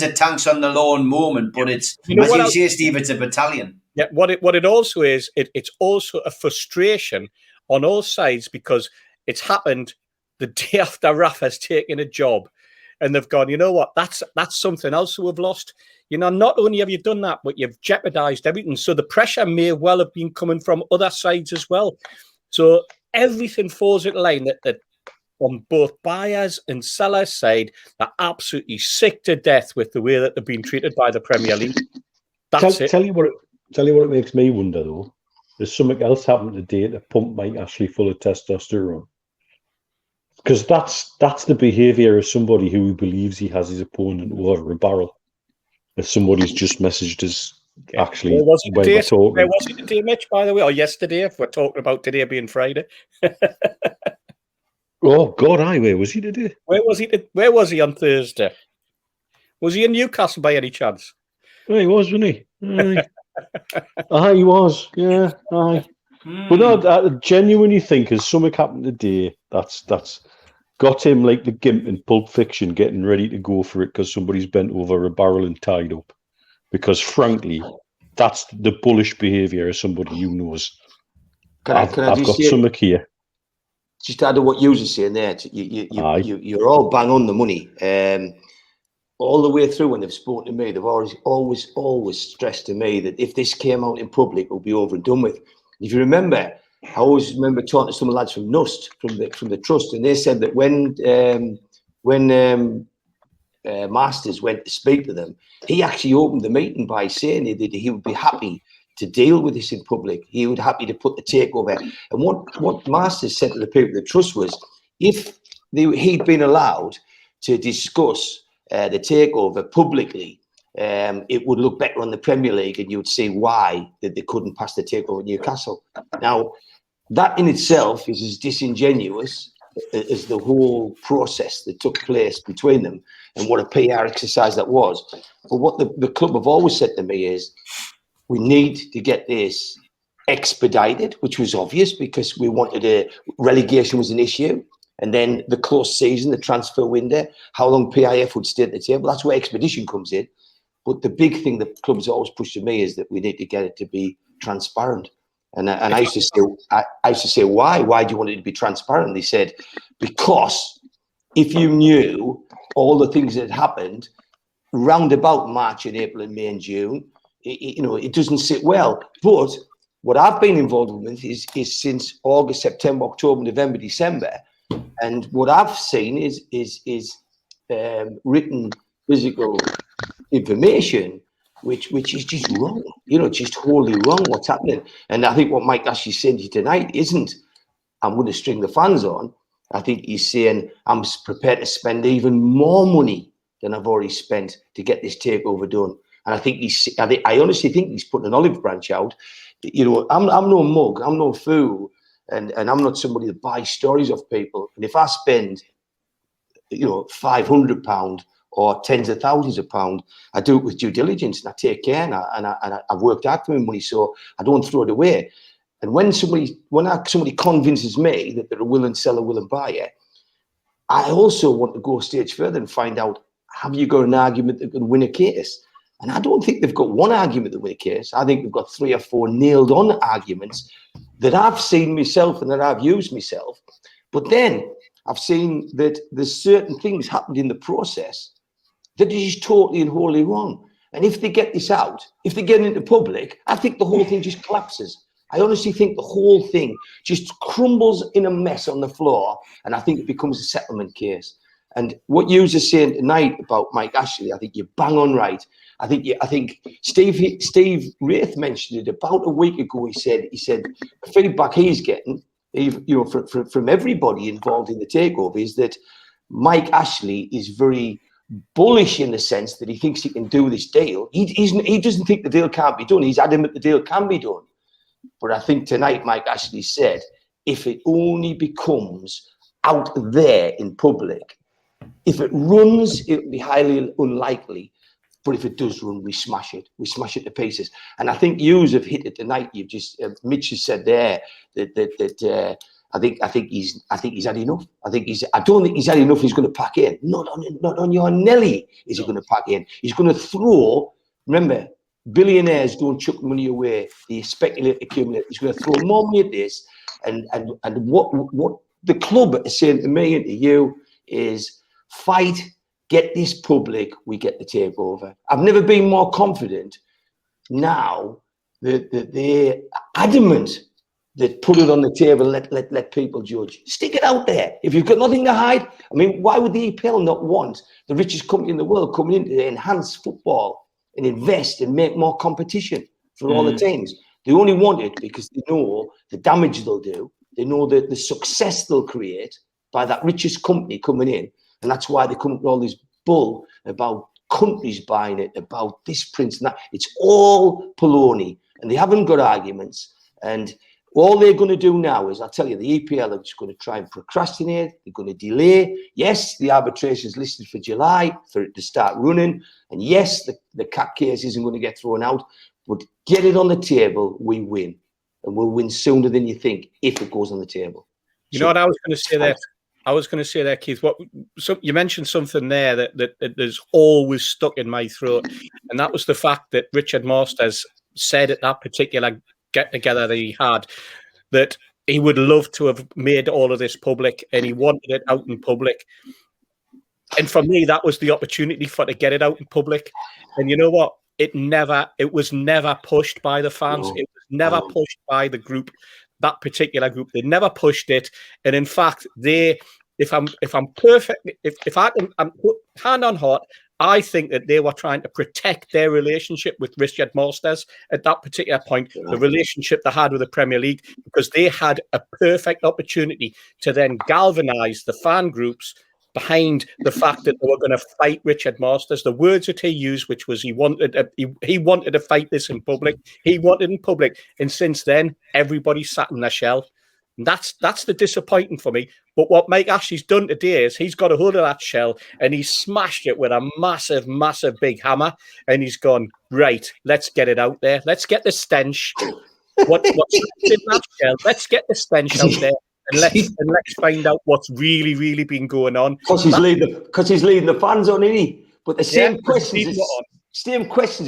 a tanks on the lawn moment, but it's, as you say, Steve, it's a battalion. Yeah, what it also is, it's also a frustration on all sides, because it's happened the day after Rafa's taken a job, and they've gone, you know what, that's something else we've lost. You know, not only have you done that, but you've jeopardised everything. So the pressure may well have been coming from other sides as well. So everything falls into line that on both buyers and sellers' side, they're absolutely sick to death with the way that they've been treated by the Premier League. Tell you what it makes me wonder, though. There's something else happened today to pump Mike Ashley full of testosterone. Because that's the behaviour of somebody who believes he has his opponent over a barrel. If somebody's just messaged us, actually, where was it today, Mitch, by the way, or yesterday, if we're talking about today being Friday? Oh, God, where was he today? Where was he on Thursday? Was he in Newcastle by any chance? Oh, he was, wasn't he? He was, yeah. But no, I genuinely think as something happened today, that's got him like the Gimp in Pulp Fiction, getting ready to go for it because somebody's bent over a barrel and tied up. Because frankly, that's the bullish behaviour of somebody who knows. I've got something here. Just to add to what you were saying there, you're all bang on the money. All the way through when they've spoken to me, they've always stressed to me that if this came out in public, it would be over and done with. If you remember, I always remember talking to some lads from NUFC, from the trust, and they said that when Masters went to speak to them, he actually opened the meeting by saying that he would be happy to deal with this in public. He would be happy to put the takeover. And what Masters said to the people of the trust was, if he'd been allowed to discuss the takeover publicly, it would look better on the Premier League, and you would see why that they couldn't pass the takeover at Newcastle. Now, that in itself is as disingenuous as the whole process that took place between them, and what a PR exercise that was. But what the club have always said to me is, we need to get this expedited, which was obvious because we wanted relegation was an issue. And then the close season, the transfer window, how long PIF would stay at the table. That's where expedition comes in. But the big thing that clubs always push to me is that we need to get it to be transparent. And I used to say, why? Why do you want it to be transparent? They said, because if you knew all the things that had happened round about March and April and May and June, it doesn't sit well. But what I've been involved with is since August, September, October, November, December, and what I've seen is written physical information, which is just wrong. Just wholly wrong what's happening. And I think what Mike Ashley said to you tonight isn't, I'm going to string the fans on. I think he's saying, I'm prepared to spend even more money than I've already spent to get this takeover done. And I honestly think he's putting an olive branch out. I'm no mug, I'm no fool, and I'm not somebody that buys stories of people. And if I spend, £500 or tens of thousands of pounds, I do it with due diligence and I take care, and I've worked hard for my money, so I don't throw it away. And when somebody convinces me that they're a willing seller, willing buyer, I also want to go a stage further and find out, have you got an argument that can win a case? And I don't think they've got one argument that win a case. I think they've got 3 or 4 nailed on arguments that I've seen myself and that I've used myself. But then I've seen that there's certain things happened in the process that is totally and wholly wrong. And if they get this out, if they get into public, I think the whole thing just collapses. I honestly think the whole thing just crumbles in a mess on the floor, and I think it becomes a settlement case. And what you were saying tonight about Mike Ashley, I think you're bang on right. I think Steve Wraith mentioned it about a week ago. He said the feedback he's getting, from everybody involved in the takeover, is that Mike Ashley is very bullish in the sense that he thinks he can do this deal. He doesn't think the deal can't be done. He's adamant the deal can be done. But I think tonight Mike Ashley said, if it only becomes out there in public, if it runs, it would be highly unlikely. But if it does run, we smash it. We smash it to pieces. And I think yous have hit it tonight. You've just Mitch has said there that I think he's had enough. I don't think he's had enough. He's going to pack in. Not on your Nelly is he going to pack in. He's going to throw. Remember, billionaires don't chuck money away. They speculate, accumulate. He's going to throw more money at this. And what the club is saying to me and to you is, fight. Get this public, we get the takeover. I've never been more confident now that they're adamant that put it on the table, let people judge. Stick it out there. If you've got nothing to hide, I mean, why would the EPL not want the richest company in the world coming in to enhance football and invest and make more competition for all the teams? They only want it because they know the damage they'll do. They know the success they'll create by that richest company coming in. And that's why they come up with all this bull about countries buying it, about this prince and that. It's all baloney, and they haven't got arguments. And all they're going to do now is, I'll tell you, the EPL are just going to try and procrastinate. They're going to delay. Yes, the arbitration is listed for July for it to start running. And yes, the cap case isn't going to get thrown out. But get it on the table, we win. And we'll win sooner than you think if it goes on the table. You know what I was going to say there? I was going to say there, Keith, you mentioned something there that is always stuck in my throat, and that was the fact that Richard Masters said at that particular get-together that he had that he would love to have made all of this public, and he wanted it out in public. And for me, that was the opportunity to get it out in public. And you know what? It was never pushed by the fans. It was never pushed by the group. That particular group, they never pushed it, and in fact, if I'm perfect, if I can, I'm hand on heart, I think that they were trying to protect their relationship with Richard Masters at that particular point, the relationship they had with the Premier League, because they had a perfect opportunity to then galvanise the fan groups behind the fact that they were going to fight Richard Masters. The words that he used, which was he wanted to fight this in public. He wanted in public, and since then, everybody sat in their shell. And that's the disappointing for me. But what Mike Ashley's done today is he's got a hold of that shell and he's smashed it with a massive, massive big hammer. And he's gone, right, let's get it out there. Let's get the stench. What's in that shell? Let's get the stench out there. And let's find out what's really, really been going on. Because he's leading the fans on, isn't he? But the same questions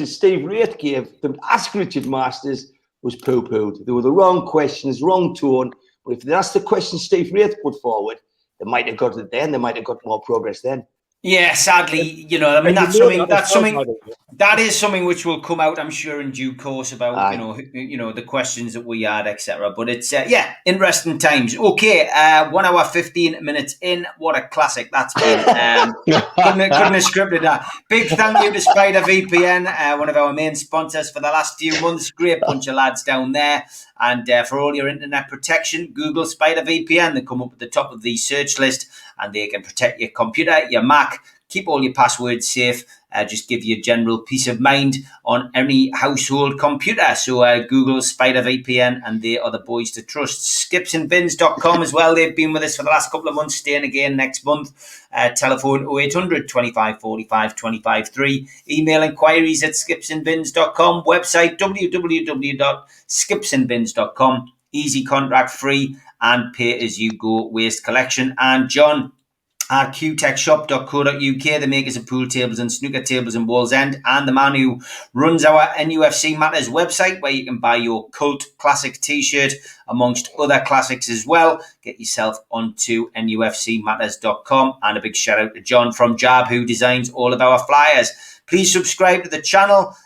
as Steve Wraith gave them, ask Richard Masters, was poo-pooed. They were the wrong questions, wrong tone. But if that's the question Steve Wraith put forward, they might have got it then. They might have got more progress then. Yeah, sadly, that is something which will come out, I'm sure, in due course about the questions that we had, etc. But it's interesting times. Okay, 1 hour 15 minutes in. What a classic that's been. Couldn't have scripted that. Big thank you to Spider VPN, one of our main sponsors for the last few months. Great bunch of lads down there. And for all your internet protection, Google Spider VPN. They come up at the top of the search list, and they can protect your computer, your Mac, keep all your passwords safe, just give you general peace of mind on any household computer. So Google Spider VPN, and they are the boys to trust. Skipsandbins.com as well. They've been with us for the last couple of months, staying again next month. Telephone 0800 25 45 25 3. Email inquiries at skipsandbins.com. Website www.skipsandbins.com. Easy, contract free, and pay as you go waste collection. And John at qtechshop.co.uk, the makers of pool tables and snooker tables in Wallsend, and the man who runs our NUFC Matters website, where you can buy your cult classic t-shirt amongst other classics as well. Get yourself onto nufcmatters.com. And a big shout out to John from Jab, who designs all of our flyers. Please subscribe to the channel.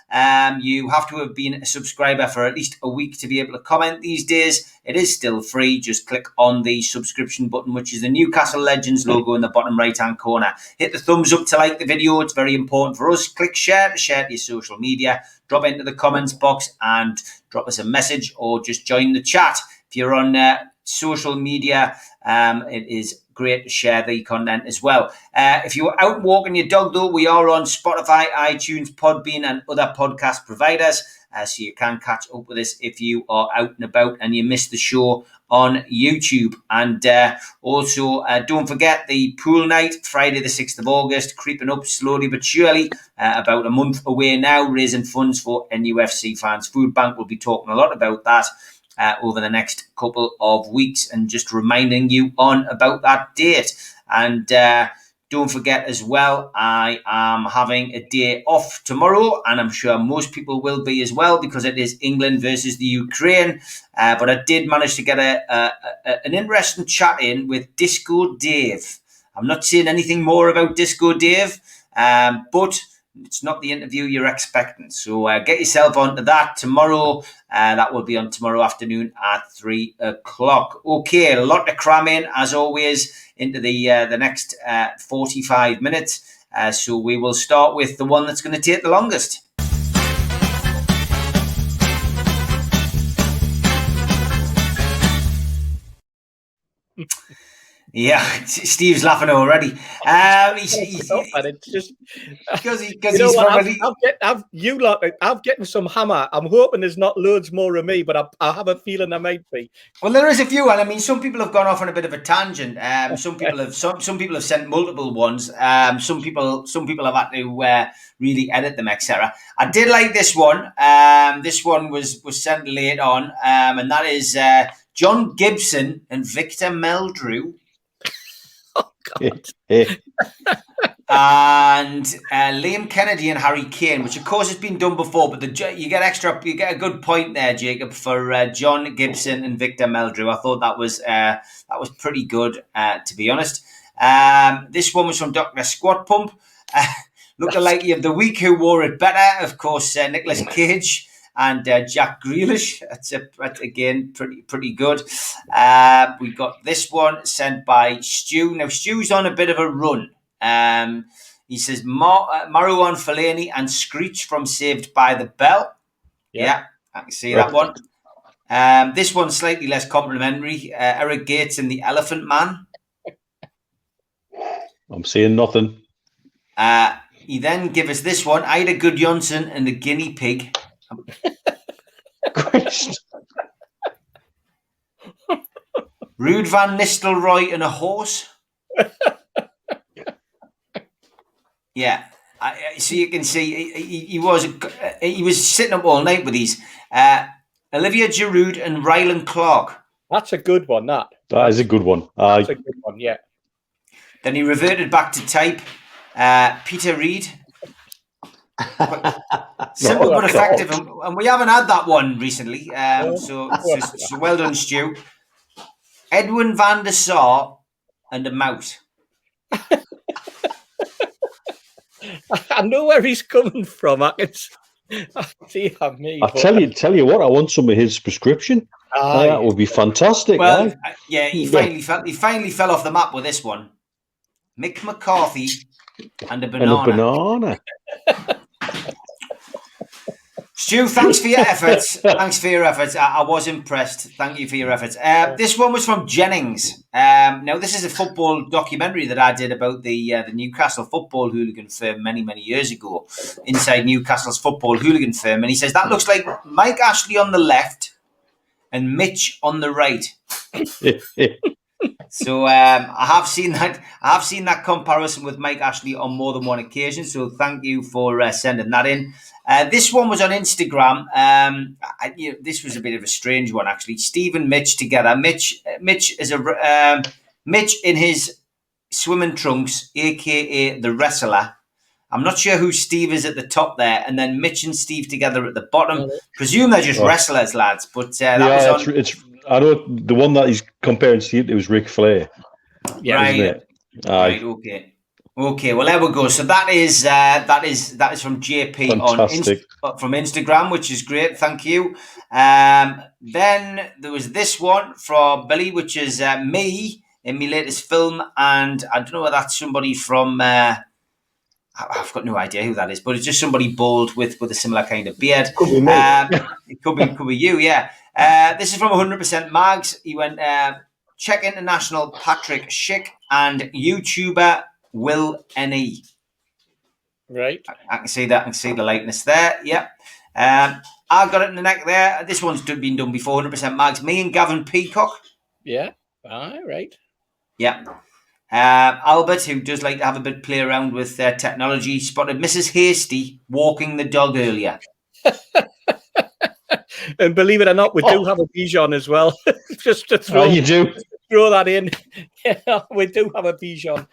You have to have been a subscriber for at least a week to be able to comment these days. It is still free. Just click on the subscription button, which is the Newcastle Legends logo in the bottom right-hand corner. Hit the thumbs up to like the video. It's very important for us. Click share to share to your social media. Drop into the comments box and drop us a message, or just join the chat. If you're on social media, it is great to share the content as well. If you're out walking your dog, though, we are on Spotify, iTunes, Podbean, and other podcast providers. So you can catch up with us if you are out and about and you missed the show on YouTube. And also, don't forget the pool night, Friday the 6th of August, creeping up slowly but surely, about a month away now, raising funds for NUFC Fans Food Bank. We'll be talking a lot about that over the next couple of weeks, and just reminding you on about that date. And don't forget as well, I am having a day off tomorrow, and I'm sure most people will be as well, because it is England versus the Ukraine. But I did manage to get an interesting chat in with Disco Dave. I'm not saying anything more about Disco Dave, but it's not the interview you're expecting. So get yourself onto that tomorrow. That will be on tomorrow afternoon at 3 o'clock. Okay, a lot to cram in, as always, into the next 45 minutes. So we will start with the one that's going to take the longest. Yeah, Steve's laughing already. He's just because he's probably. I'm getting some hammer. I'm hoping there's not loads more of me, but I have a feeling there might be. Well, there is a few, and I mean, some people have gone off on a bit of a tangent. Some people have sent multiple ones. Some people have had to really edit them, etc. I did like this one. This one was sent late on, and that is John Gibson and Victor Meldrew. Oh God. And Liam Kennedy and Harry Kane, which of course has been done before, but you get a good point there, Jacob, for John Gibson and Victor Meldrew. I thought that was pretty good, to be honest. This one was from Dr. Squat Pump. Lookalike of the week, who wore it better? Of course, Nicolas Cage and Jack Grealish. That's again pretty good. We got this one sent by Stu. Now Stu's on a bit of a run. He says Marouane Fellaini and Screech from Saved by the Bell. Yeah, I can see that one. This one's slightly less complimentary. Eric Gates and the Elephant Man. I'm saying nothing. He then gave us this one. I had a good Johnson and a guinea pig. Christ. Ruud van Nistelrooy and a horse. Yeah. So you can see he was sitting up all night with these. Olivia Giroud and Rylan Clark. That's a good one, That is a good one. That's a good one, yeah. Then he reverted back to type. Peter Reid. Simple but effective. And we haven't had that one recently. So well done, Stu. Edwin van der Sar and a mouse. I know where he's coming from. I can see me. I'll tell you what, I want some of his prescription. That would be fantastic. Well, he finally fell off the map with this one. Mick McCarthy and a banana. Stu, thanks for your efforts. I was impressed. Thank you for your efforts. This one was from Jennings. Now, this is a football documentary that I did about the Newcastle football hooligan firm many, many years ago, inside Newcastle's football hooligan firm. And he says, that looks like Mike Ashley on the left and Mitch on the right. So I have seen that comparison with Mike Ashley on more than one occasion. So thank you for sending that in. This one was on Instagram. This was a bit of a strange one, actually. Steve and Mitch together. Mitch is Mitch in his swimming trunks, aka the wrestler. I'm not sure who Steve is at the top there, and then Mitch and Steve together at the bottom. Presume they're just wrestlers, lads. But I know the one that he's comparing Steve. It was Ric Flair. Yeah, right. Right. Okay. Well, there we go. So that is from JP from Instagram, which is great. Thank you. Then there was this one from Billy, which is me in my latest film, and I don't know whether that's somebody from. I've got no idea who that is, but it's just somebody bald with a similar kind of beard. Could be me. It could be you, yeah. This is from 100% Mags. He went Czech international Patrick Schick and YouTuber Will NE. Right. I can see that. I can see the likeness there. Yep. I've got it in the neck there. This one's been done before. 100% Mags. Me and Gavin Peacock. Yeah. All right. Yeah. Albert, who does like to have a bit play around with technology, spotted Mrs. Hasty walking the dog earlier. And believe it or not, we do have a Bichon as well. Just to throw that in. Yeah, we do have a Bichon.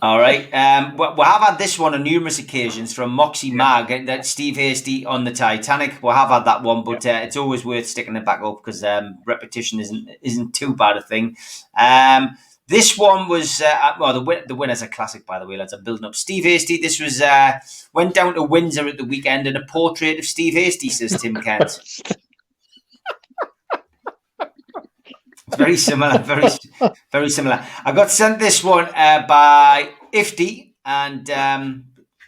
All right. We have had this one on numerous occasions from Moxie Mag and that Steve Hasty on the Titanic. We have had that one, but it's always worth sticking it back up because repetition isn't too bad a thing. This one was the winner's a classic, by the way, lads. I'm building up Steve Hasty. This was went down to Windsor at the weekend and a portrait of Steve Hasty, says Tim Kent. Very similar, very similar. I got sent this one by Ifty, and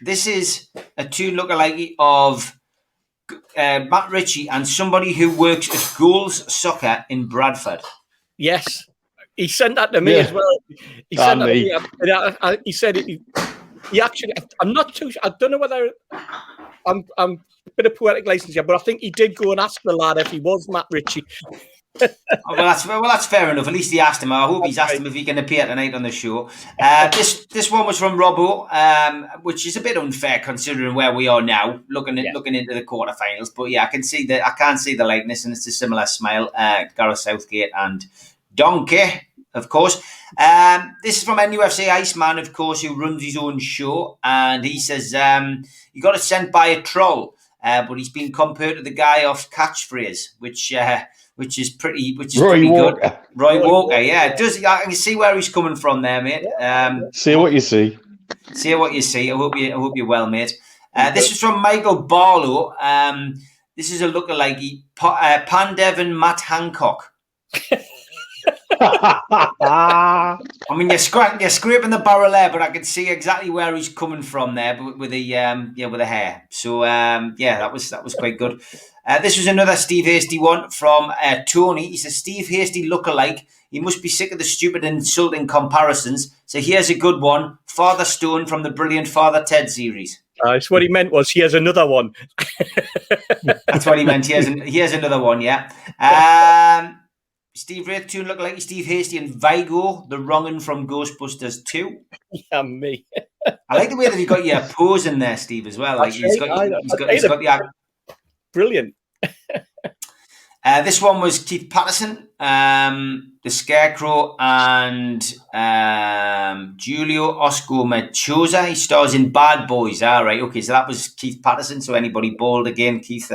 this is a tune lookalike of Matt Ritchie and somebody who works at Goals Soccer in Bradford. Yes, he sent that to me as well. He sent that to me. He said he actually. I'm not too. I don't know whether I'm a bit of poetic license here, but I think he did go and ask the lad if he was Matt Ritchie. Well, that's fair enough. At least he asked him. I hope he's asked him if he can appear tonight on the show. This one was from Robbo, which is a bit unfair considering where we are now, looking into the quarterfinals. But yeah, I can see the likeness, and it's a similar smile. Gareth Southgate and Donkey, of course. This is from NUFC Iceman, of course, who runs his own show, and he says he got it sent by a troll, but he's been compared to the guy off Catchphrase, which is pretty good. Roy Walker, yeah. It does. I can see where he's coming from there, mate. See what you see. See what you see. I hope you're well, mate. This is from Michael Barlow. This is a lookalike. Pandev and Matt Hancock. I mean, you're scraping the barrel there, but I can see exactly where he's coming from there, but with the with the hair. So that was quite good. This was another Steve Hasty one from Tony. He says, Steve Hasty lookalike. He must be sick of the stupid and insulting comparisons. So here's a good one. Father Stone from the brilliant Father Ted series. That's what he meant was he has another one. That's what he meant. He has another one, yeah. Steve Wraith Tune look like Steve Hasty and Vigo, the wrong'un from Ghostbusters 2. Yeah, me. I like the way that he got your pose in there, Steve, as well. Like he's got the brilliant. This one was Keith Patterson, the Scarecrow, and Julio Osco Mechosa. He stars in Bad Boys. All right, okay, so that was Keith Patterson. So anybody bold again, Keith?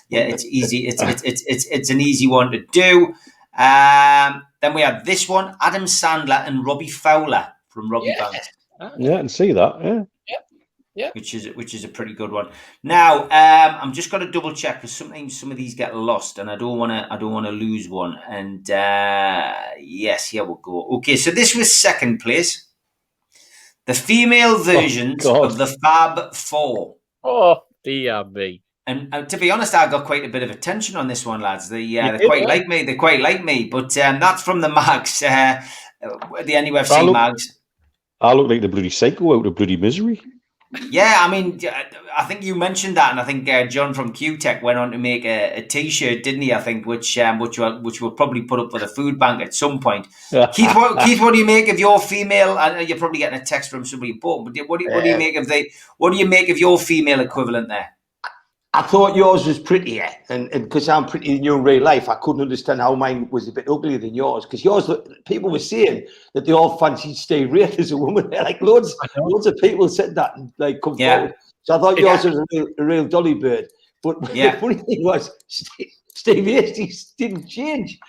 It's easy. It's an easy one to do. Then we have this one, Adam Sandler and Robbie Fowler from Robbie Banks. Yeah, I can see that. Yeah. Which is a pretty good one. Now, I'm just going to double check because sometimes some of these get lost, and I don't want to lose one. And yes, here we go. Okay, so this was second place. The female versions of the Fab Four. Oh, dear me. And to be honest, I got quite a bit of attention on this one, lads. They quite like me. They quite like me. But that's from the mags, the NUFC mags. I look like the bloody psycho out of bloody Misery. Yeah, I mean, I think you mentioned that, and I think John from QTech went on to make a T-shirt, didn't he? I think which we'll probably put up for the food bank at some point. Keith, what do you make of your female? You're probably getting a text from somebody important, but what do you make of your female equivalent there? I thought yours was prettier, and because I'm pretty in your real life, I couldn't understand how mine was a bit uglier than yours. Because yours, people were saying that they all fancied Steve Wraith as a woman. Like loads of people said that and like come forward. So I thought yours was a real dolly bird. But the funny thing was, Steve Hasty didn't change.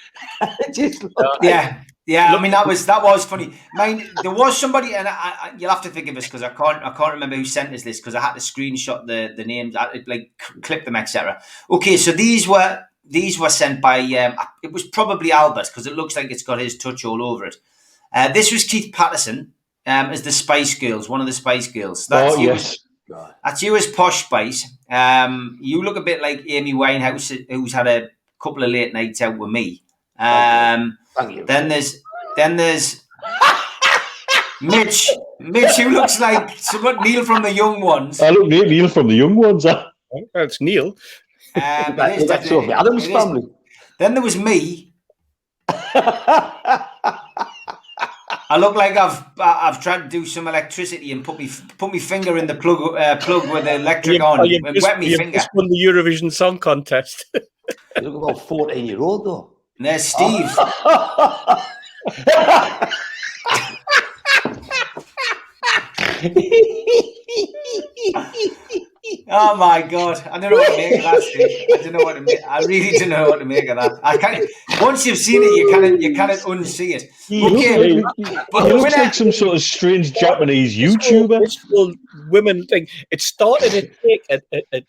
Yeah, I mean that was funny. There was somebody, and you'll have to forgive us because I can't remember who sent us this because I had to screenshot the names, like clip them, etc. Okay, so these were sent by it was probably Albert because it looks like it's got his touch all over it. This was Keith Patterson as the Spice Girls, one of the Spice Girls. That's you as Posh Spice. You look a bit like Amy Winehouse, who's had a couple of late nights out with me. Thank you. Then there's Mitch, who looks like somewhat Neil from the Young Ones. I look Neil from the Young Ones. That's Neil. That's of the Adams family. Then there was me. I look like I've tried to do some electricity and put me finger in the plug with the electric on and wet me finger. Just won the Eurovision Song Contest. You look about 14-year-old though. And there's Steve. Oh my God! I don't know what to make of that, Steve. I really don't know what to make of that. I can't. Once you've seen it, you can't unsee it. He looks like some sort of strange Japanese YouTuber. This whole women thing. It started to take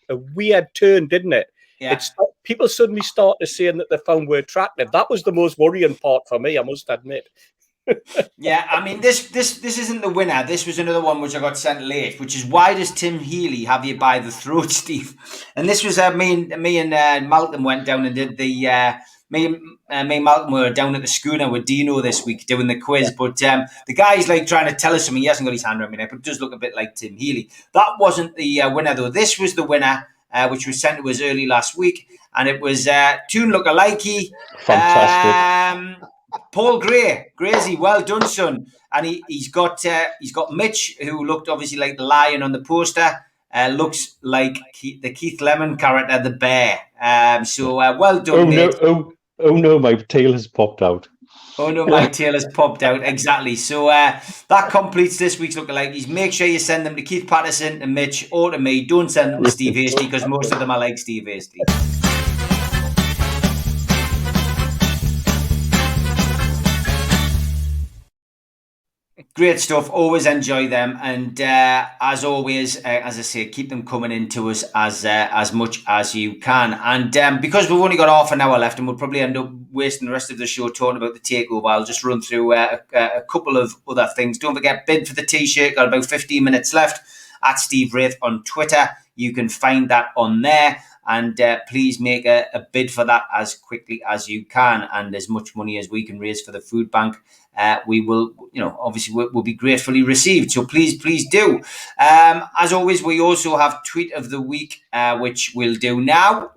a weird turn, didn't it? Yeah. People suddenly started saying that they found we're attractive. That was the most worrying part for me, I must admit. Yeah, I mean, this isn't the winner. This was another one which I got sent late, which is why does Tim Healy have you by the throat, Steve? And this was me and Malcolm went down and did the me and Malcolm were down at the schooner with Dino this week doing the quiz, but the guy's like trying to tell us something. He hasn't got his hand around me now, but it does look a bit like Tim Healy. That wasn't the winner though. This was the winner. Which was sent to us early last week, and it was Toon Lookalikey. Fantastic. Paul Grazy, well done, son. And he's got Mitch, who looked obviously like the lion on the poster. Looks like the Keith Lemon character, the bear. So well done, mate. Oh no, my tail has popped out. Oh no, my tail has popped out. Exactly. So that completes this week's Lookalikes. Make sure you send them to Keith Patterson, to Mitch, or to me. Don't send them to Steve Hasty because most of them are like Steve Hasty. Great stuff. Always enjoy them, and as always, as I say, keep them coming into us as much as you can. And because we've only got half an hour left, and we'll probably end up wasting the rest of the show talking about the takeover, I'll just run through a couple of other things. Don't forget, bid for the t-shirt. Got about 15 minutes left. At Steve Wraith on Twitter, you can find that on there. And please make a bid for that as quickly as you can, and as much money as we can raise for the food bank. We will, obviously will be gratefully received. So please do. As always, we also have Tweet of the Week, which we'll do now.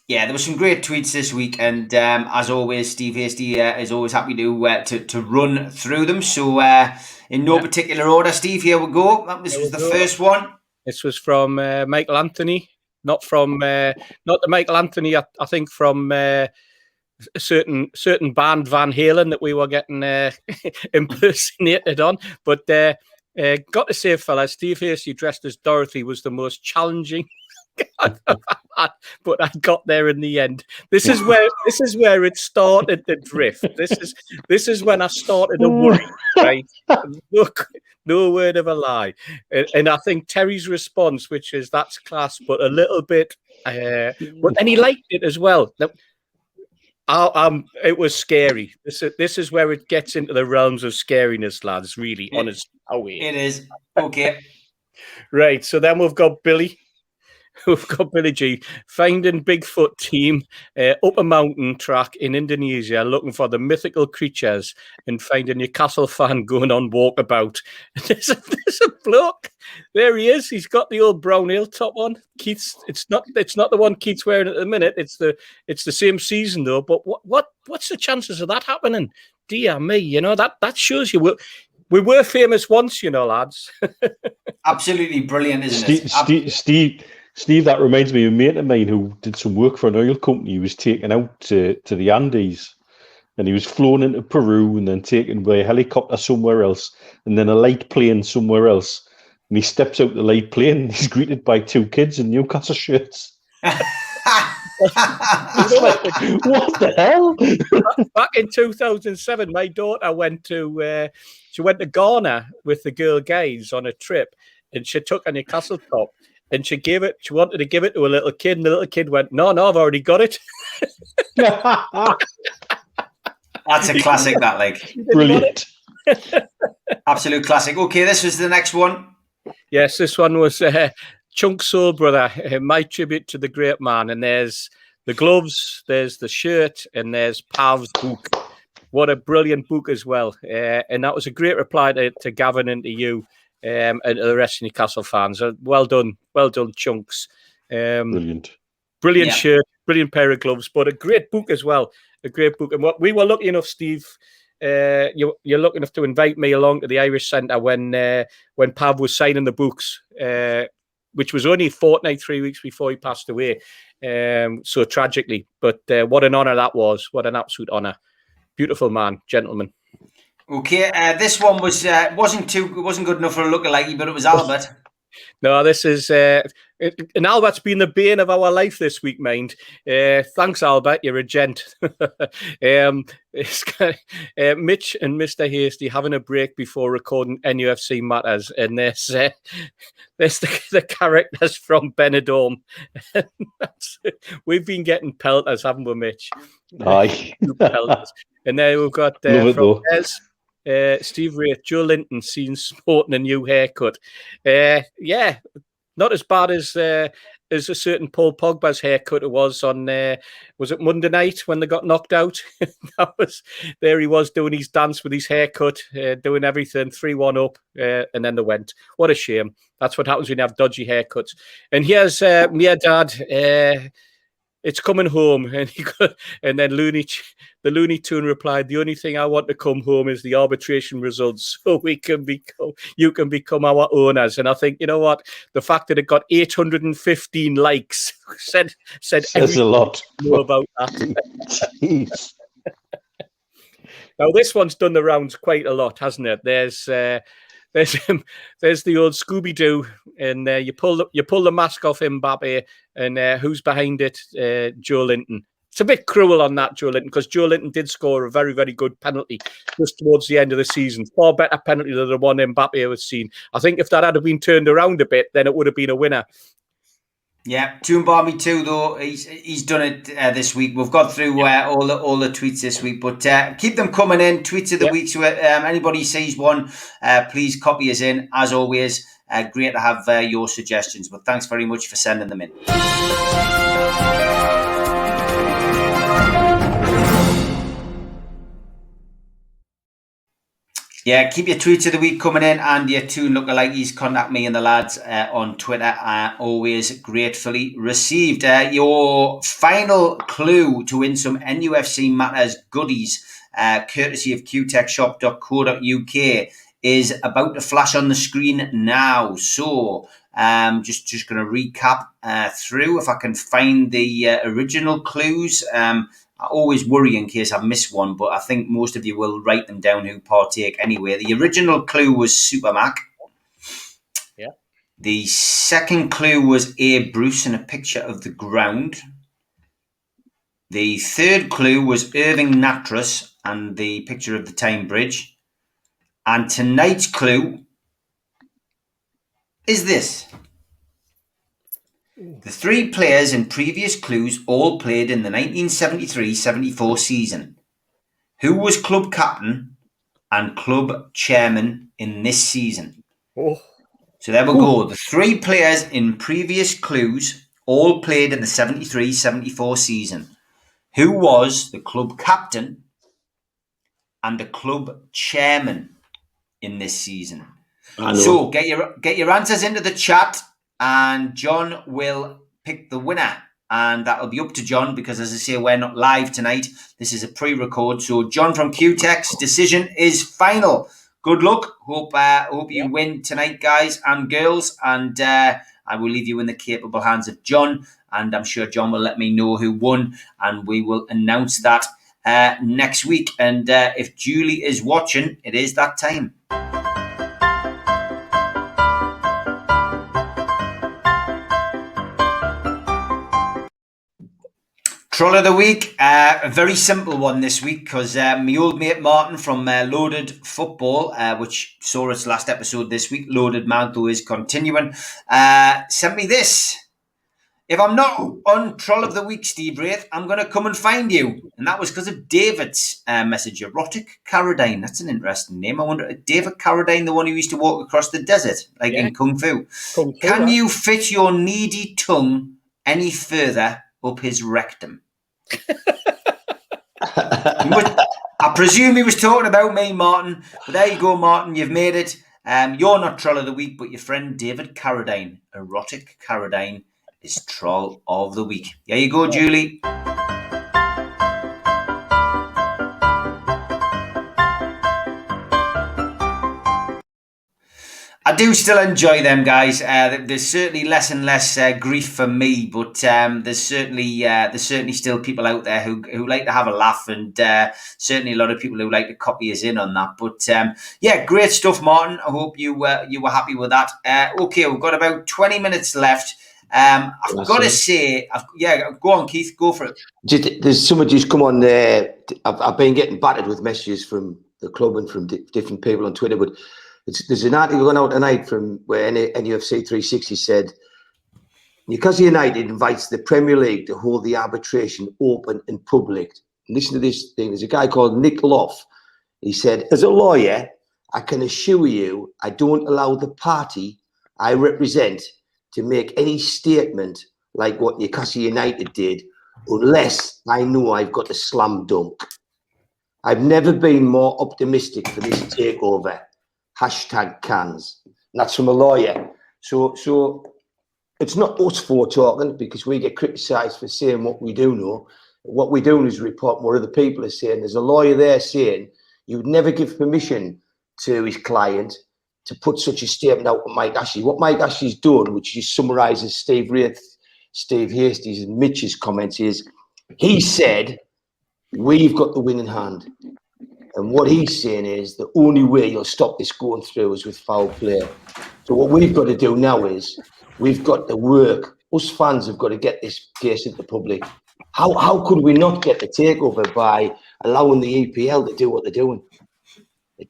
Yeah, there were some great tweets this week, and as always, Steve Hasty is always happy to run through them. So, in no particular order, Steve, here we go. This was the first one. This was from Michael Anthony, not the Michael Anthony. I think from a certain band Van Halen that we were getting impersonated on, but. Got to say, fellas, Steve Hasty dressed as Dorothy was the most challenging. But I got there in the end. This is where it started the drift. This is when I started to worry. Right? Look, no word of a lie. And I think Terry's response, which is that's class, but a little bit. But then he liked it as well. It was scary. This is where it gets into the realms of scariness, lads. Really, honest. It is okay. Right. So then we've got Billy. We've got Billy G. Finding Bigfoot team up a mountain track in Indonesia, looking for the mythical creatures, and find a Newcastle fan going on walkabout. There's a bloke. There he is. He's got the old brown ale top on. Keith's. It's not the one Keith's wearing at the minute. It's the same season though. But what's the chances of that happening? Dear me, that shows you. We were famous once, lads. Absolutely brilliant, isn't it? Steve, that reminds me of a mate of mine who did some work for an oil company. He was taken out to the Andes, and he was flown into Peru and then taken by a helicopter somewhere else, and then a light plane somewhere else. And he steps out the light plane and he's greeted by two kids in Newcastle shirts. It's like, what the hell? Back in 2007, my daughter went to Ghana with the girl guides on a trip, and she took a Newcastle top. And she wanted to give it to a little kid, and the little kid went, No, I've already got it. That's a classic, that, like. Brilliant. Absolute classic. Okay, this was the next one. Yes, this one was Chunk Soul Brother, my tribute to the great man. And there's the gloves, there's the shirt, and there's Pav's book. What a brilliant book as well. And that was a great reply to Gavin and to you. And the rest of Newcastle fans. Well done, Chunks. Brilliant shirt, brilliant pair of gloves, but a great book as well. A great book. And what we were lucky enough, Steve, you're lucky enough to invite me along to the Irish Centre when Pav was signing the books, which was only a fortnight, 3 weeks before he passed away, so tragically. But what an honour that was! What an absolute honour! Beautiful man, gentleman. Okay, this one wasn't good enough for a lookalike, but it was Albert. No, this is and Albert's been the bane of our life this week, mind. Thanks, Albert. You're a gent. Mitch and Mr. Hasty having a break before recording NUFC Matters, and there's the characters from Benidorm. We've been getting pelters, haven't we, Mitch? Aye. And then we've got from Steve Wraith, Joe Linton seen sporting a new haircut. Yeah, not as bad as a certain Paul Pogba's haircut it was on, was it Monday night when they got knocked out? There he was doing his dance with his haircut, doing everything, 3-1 up, and then they went. What a shame. That's what happens when you have dodgy haircuts. And here's me dad, it's coming home. And then the Looney Tune replied, the only thing I want to come home is the arbitration results so you can become our owners. And I think, you know what? The fact that it got 815 likes said says a lot about that. Jeez. Now, this one's done the rounds quite a lot, hasn't it? There's the old Scooby-Doo, and you pull the mask off Mbappe, And who's behind it? Joe Linton. It's a bit cruel on that, Joe Linton, because Joe Linton did score a very, very good penalty just towards the end of the season. Far better penalty than the one Mbappe was seen. I think if that had been turned around a bit, then it would have been a winner. Yeah, Toombarmy too, though. He's done it this week. We've got through all the tweets this week, but keep them coming in. Tweets of the week. So anybody sees one, please copy us in. As always, great to have your suggestions. But thanks very much for sending them in. Yeah, keep your tweets of the week coming in and your Toon lookalikes. Contact me and the lads on Twitter. Always gratefully received. Your final clue to win some NUFC Matters goodies, courtesy of qtechshop.co.uk, is about to flash on the screen now. So just going to recap through if I can find the original clues. I always worry in case I miss one, but I think most of you will write them down who partake anyway. The original clue was Supermac. Yeah. The second clue was Abe Bruce and a picture of the ground. The third clue was Irving Natras and the picture of the Tyne Bridge. And tonight's clue is this. The three players in previous clues all played in the 1973-74 season. Who was club captain and club chairman in this season? Oh. So there we go. The three players in previous clues all played in the 73-74 season. Who was the club captain and the club chairman in this season? So get your answers into the chat. And John will pick the winner. And that'll be up to John because, as I say, we're not live tonight. This is a pre-record. So John from QTech's decision is final. Good luck. Hope you win tonight, guys and girls. And I will leave you in the capable hands of John. And I'm sure John will let me know who won. And we will announce that next week. And if Julie is watching, it is that time. Troll of the week, a very simple one this week because my old mate Martin from Loaded Football, which saw its last episode this week, Loaded Mount is continuing, sent me this. If I'm not on Troll of the Week, Steve Wraith, I'm going to come and find you. And that was because of David's message, Erotic Carradine. That's an interesting name. I wonder, David Carradine, the one who used to walk across the desert, like in Kung Fu. Can you fit your needy tongue any further up his rectum? I presume he was talking about me, Martin. But there you go, Martin. You've made it. You're not Troll of the Week, but your friend David Carradine, Erotic Carradine, is Troll of the Week. There you go, Julie. I do still enjoy them, guys. There's certainly less and less grief for me, but there's certainly still people out there who like to have a laugh, and certainly a lot of people who like to copy us in on that. But yeah, great stuff, Martin. I hope you were happy with that. Okay, we've got about 20 minutes left. I've got to say, go on, Keith, go for it. There's somebody who's come on there. I've been getting battered with messages from the club and from different people on Twitter, but there's an article going out tonight from where NUFC 360 said Newcastle United invites the Premier League to hold the arbitration open and public. Listen to this thing. There's a guy called Nick Loff. He said, as a lawyer, I can assure you I don't allow the party I represent to make any statement like what Newcastle United did unless I know I've got a slam dunk. I've never been more optimistic for this takeover. #cans. And that's from a lawyer. So it's not us four talking because we get criticised for saying what we do know. What we do is report what other people are saying. There's a lawyer there saying you would never give permission to his client to put such a statement out with Mike Ashley. What Mike Ashley's done, which he summarises Steve Wraith, Steve Hastie's and Mitch's comments, is he said, we've got the winning hand. And what he's saying is the only way you'll stop this going through is with foul play. So what we've got to do now is we've got to work us fans have got to get this case into the public. How could we not get the takeover by allowing the EPL to do what they're doing?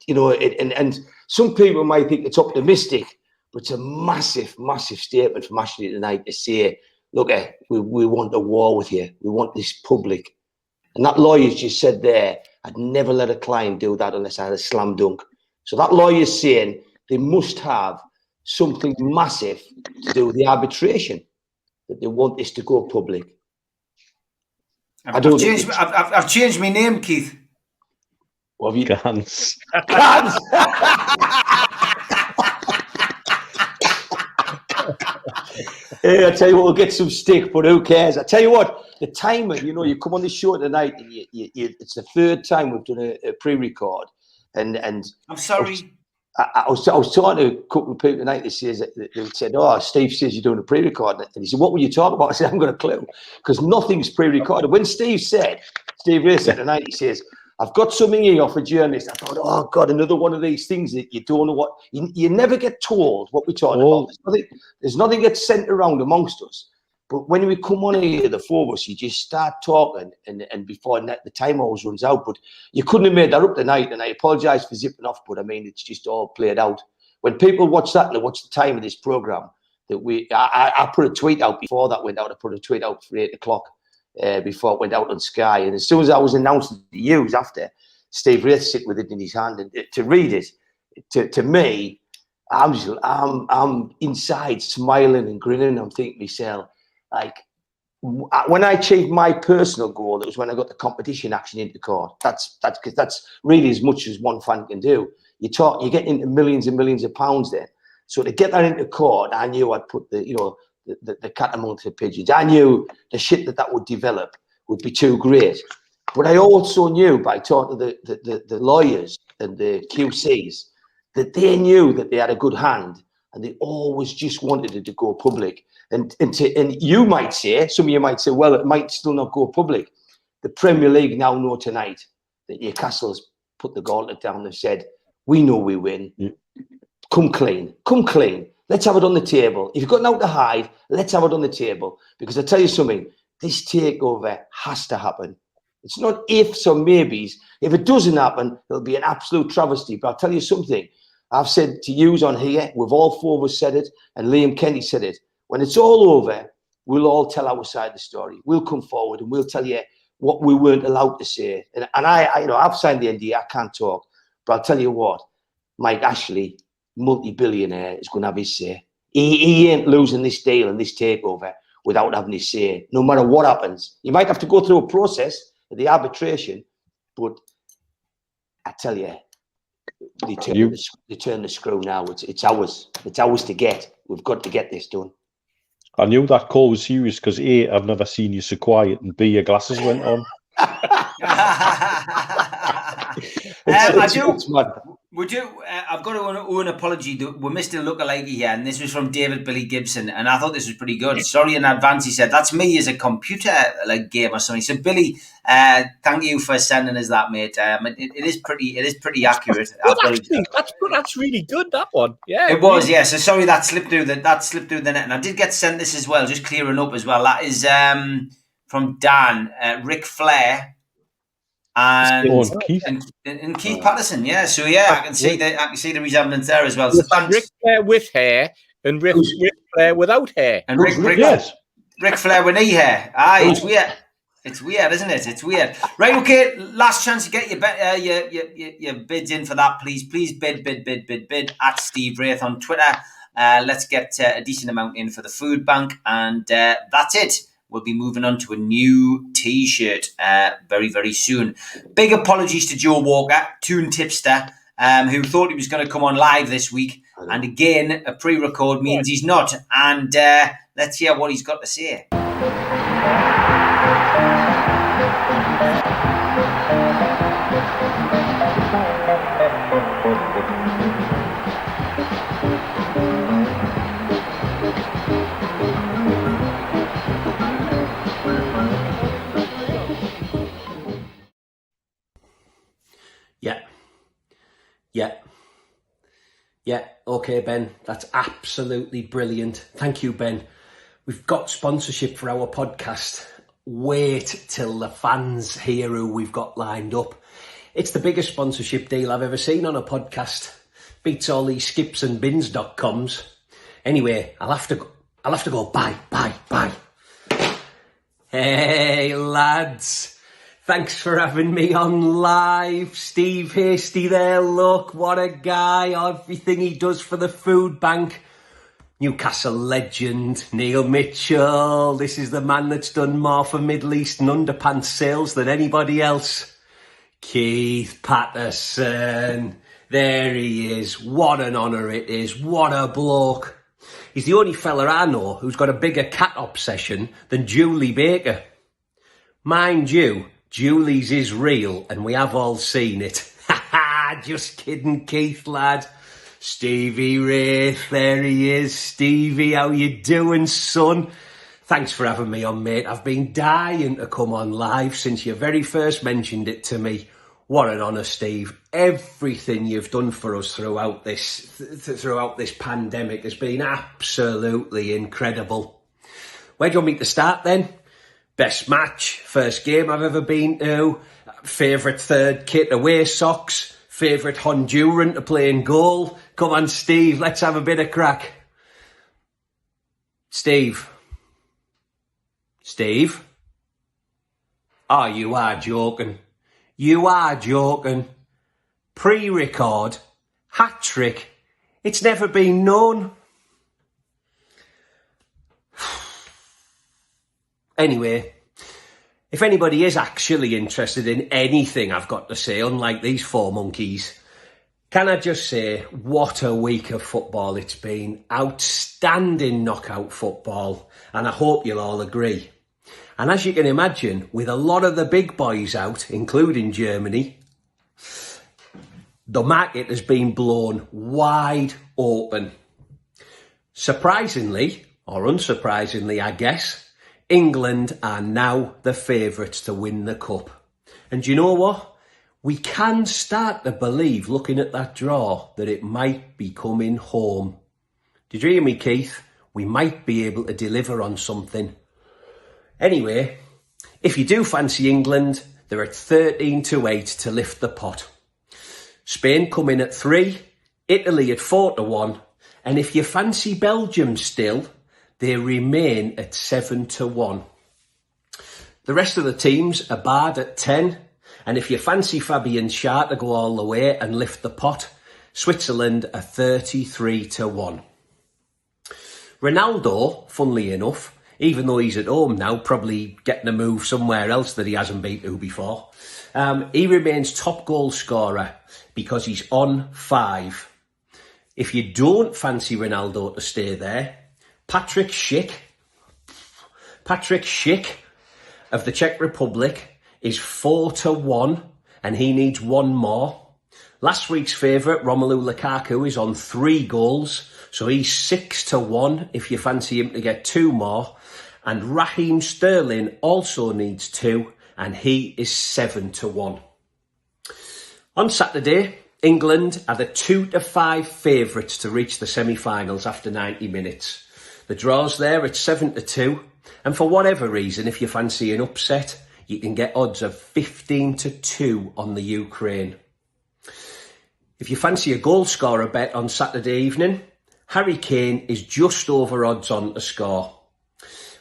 And some people might think it's optimistic, but it's a massive, massive statement from Ashley tonight to say, look, we want a war with you. We want this public. And that lawyer's just said there, I'd never let a client do that unless I had a slam dunk. So that lawyer's saying they must have something massive to do with the arbitration, that they want this to go public. I've changed my name, Keith. What have you done? Gans. Hey, I tell you what, we'll get some stick, but who cares? I tell you what, the timer, you come on this show tonight, and it's the third time we've done a pre-record, and I'm sorry. I was talking to a couple of people tonight. They said, "Oh, Steve says you're doing a pre-record," and he said, "What were you talking about?" I said, "I haven't got a clue, because nothing's pre-recorded." When Steve Ray said tonight, he says, "I've got something here off a journalist." I thought, "Oh God, another one of these things that you don't know what." You never get told what we're talking about. There's nothing gets sent around amongst us. But when we come on here, the four of us, you just start talking, and before the time always runs out. But you couldn't have made that up tonight, and I apologise for zipping off, but I mean, it's just all played out. When people watch that, they watch the time of this programme, I put a tweet out before that went out. I put a tweet out for 8 o'clock before it went out on Sky. And as soon as I was announcing the news after, Steve Wraith sit with it in his hand, and to read it, to me, I'm inside smiling and grinning. I'm thinking to myself, like, when I achieved my personal goal, it was when I got the competition action into court. That's really as much as one fan can do. You get into millions and millions of pounds there. So to get that into court, I knew I'd put the cat amongst the pigeons. I knew the shit that would develop would be too great. But I also knew by talking to the lawyers and the QCs that they knew that they had a good hand, and they always just wanted it to go public. And you might say, some of you might say, well, it might still not go public. The Premier League now know tonight that Newcastle's put the gauntlet down and said, we know we win. Come clean. Let's have it on the table. If you've got nothing to hide, let's have it on the table. Because I tell you something, this takeover has to happen. It's not ifs or maybes. If it doesn't happen, it'll be an absolute travesty. But I'll tell you something. I've said to you on here, we've all four of us said it, and Liam Kenny said it. When it's all over, we'll all tell our side of the story. We'll come forward and we'll tell you what we weren't allowed to say. And I've signed the NDA. I can't talk. But I'll tell you what, Mike Ashley, multi-billionaire, is going to have his say. He ain't losing this deal and this takeover without having his say, no matter what happens. You might have to go through a process of the arbitration, but I tell you, they turn the screw now. It's ours. It's ours to get. We've got to get this done. I knew that call was serious because A, I've never seen you so quiet, and B, your glasses went on. I've got to owe an apology. We missed a lookalike here, and this was from David Billy Gibson, and I thought this was pretty good. Sorry in advance, he said. That's me as a computer game or something. So Billy, thank you for sending us that, mate. It is pretty accurate. That's really good. That one, yeah. It was, yeah. So sorry that slipped through the net, and I did get sent this as well. Just clearing up as well. That is from Dan, Ric Flair. And Keith Patterson, yeah. So yeah, I can see the resemblance there as well. So Ric Flair with hair and Ric Flair without hair, and Ric Flair with knee hair. It's weird. It's weird, isn't it? It's weird. Right, okay. Last chance to get your bids in for that, please. Please bid at Steve Wraith on Twitter. Let's get a decent amount in for the food bank, and that's it. We'll be moving on to a new T-shirt very, very soon. Big apologies to Joe Walker, Toon Tipster, who thought he was going to come on live this week. And again, a pre-record means he's not. And let's hear what he's got to say. Yeah. Okay, Ben. That's absolutely brilliant. Thank you, Ben. We've got sponsorship for our podcast. Wait till the fans hear who we've got lined up. It's the biggest sponsorship deal I've ever seen on a podcast. Beats all these skipsandbins.coms. Anyway, I'll have to go. Bye. Hey lads, thanks for having me on live. Steve Hasty there, look, what a guy. Everything he does for the food bank. Newcastle legend, Neil Mitchell. This is the man that's done more for Middle Eastern underpants sales than anybody else. Keith Patterson. There he is. What an honour it is. What a bloke. He's the only fella I know who's got a bigger cat obsession than Julie Baker. Mind you, Julie's is real and we have all seen it. Ha ha, just kidding, Keith, lad. Stevie Wraith, there he is. Stevie, how you doing, son? Thanks for having me on, mate. I've been dying to come on live since you very first mentioned it to me. What an honour, Steve. Everything you've done for us throughout this pandemic has been absolutely incredible. Where do you want me to start then? Best match, first game I've ever been to, favourite third kit away socks, favourite Honduran to play in goal. Come on, Steve, let's have a bit of crack. Steve? Oh, you are joking. You are joking. Pre-record, hat-trick, it's never been known. Anyway, if anybody is actually interested in anything I've got to say, unlike these four monkeys, can I just say what a week of football it's been. Outstanding knockout football, and I hope you'll all agree. And as you can imagine, with a lot of the big boys out, including Germany, the market has been blown wide open. Surprisingly, or unsurprisingly, I guess, England are now the favourites to win the cup. And you know what? We can start to believe, looking at that draw, that it might be coming home. Did you hear me, Keith? We might be able to deliver on something. Anyway, if you do fancy England, they're at 13-8 to lift the pot. Spain come in at 3, Italy at 4-1, and if you fancy Belgium still, they remain at 7-1. The rest of the teams are barred at 10, and if you fancy Fabian Schär to go all the way and lift the pot, Switzerland are 33-1. Ronaldo, funnily enough, even though he's at home now, probably getting a move somewhere else that he hasn't been to before, he remains top goal scorer because he's on 5. If you don't fancy Ronaldo to stay there, Patrick Schick of the Czech Republic is 4-1 and he needs one more. Last week's favourite, Romelu Lukaku, is on 3 goals, so he's 6-1 if you fancy him to get 2 more. And Raheem Sterling also needs 2, and he is 7-1. On Saturday, England are the 2-5 favourites to reach the semi-finals after 90 minutes. The draw's there at 7-2, and for whatever reason, if you fancy an upset, you can get odds of 15-2 on the Ukraine. If you fancy a goal scorer bet on Saturday evening, Harry Kane is just over odds on to score,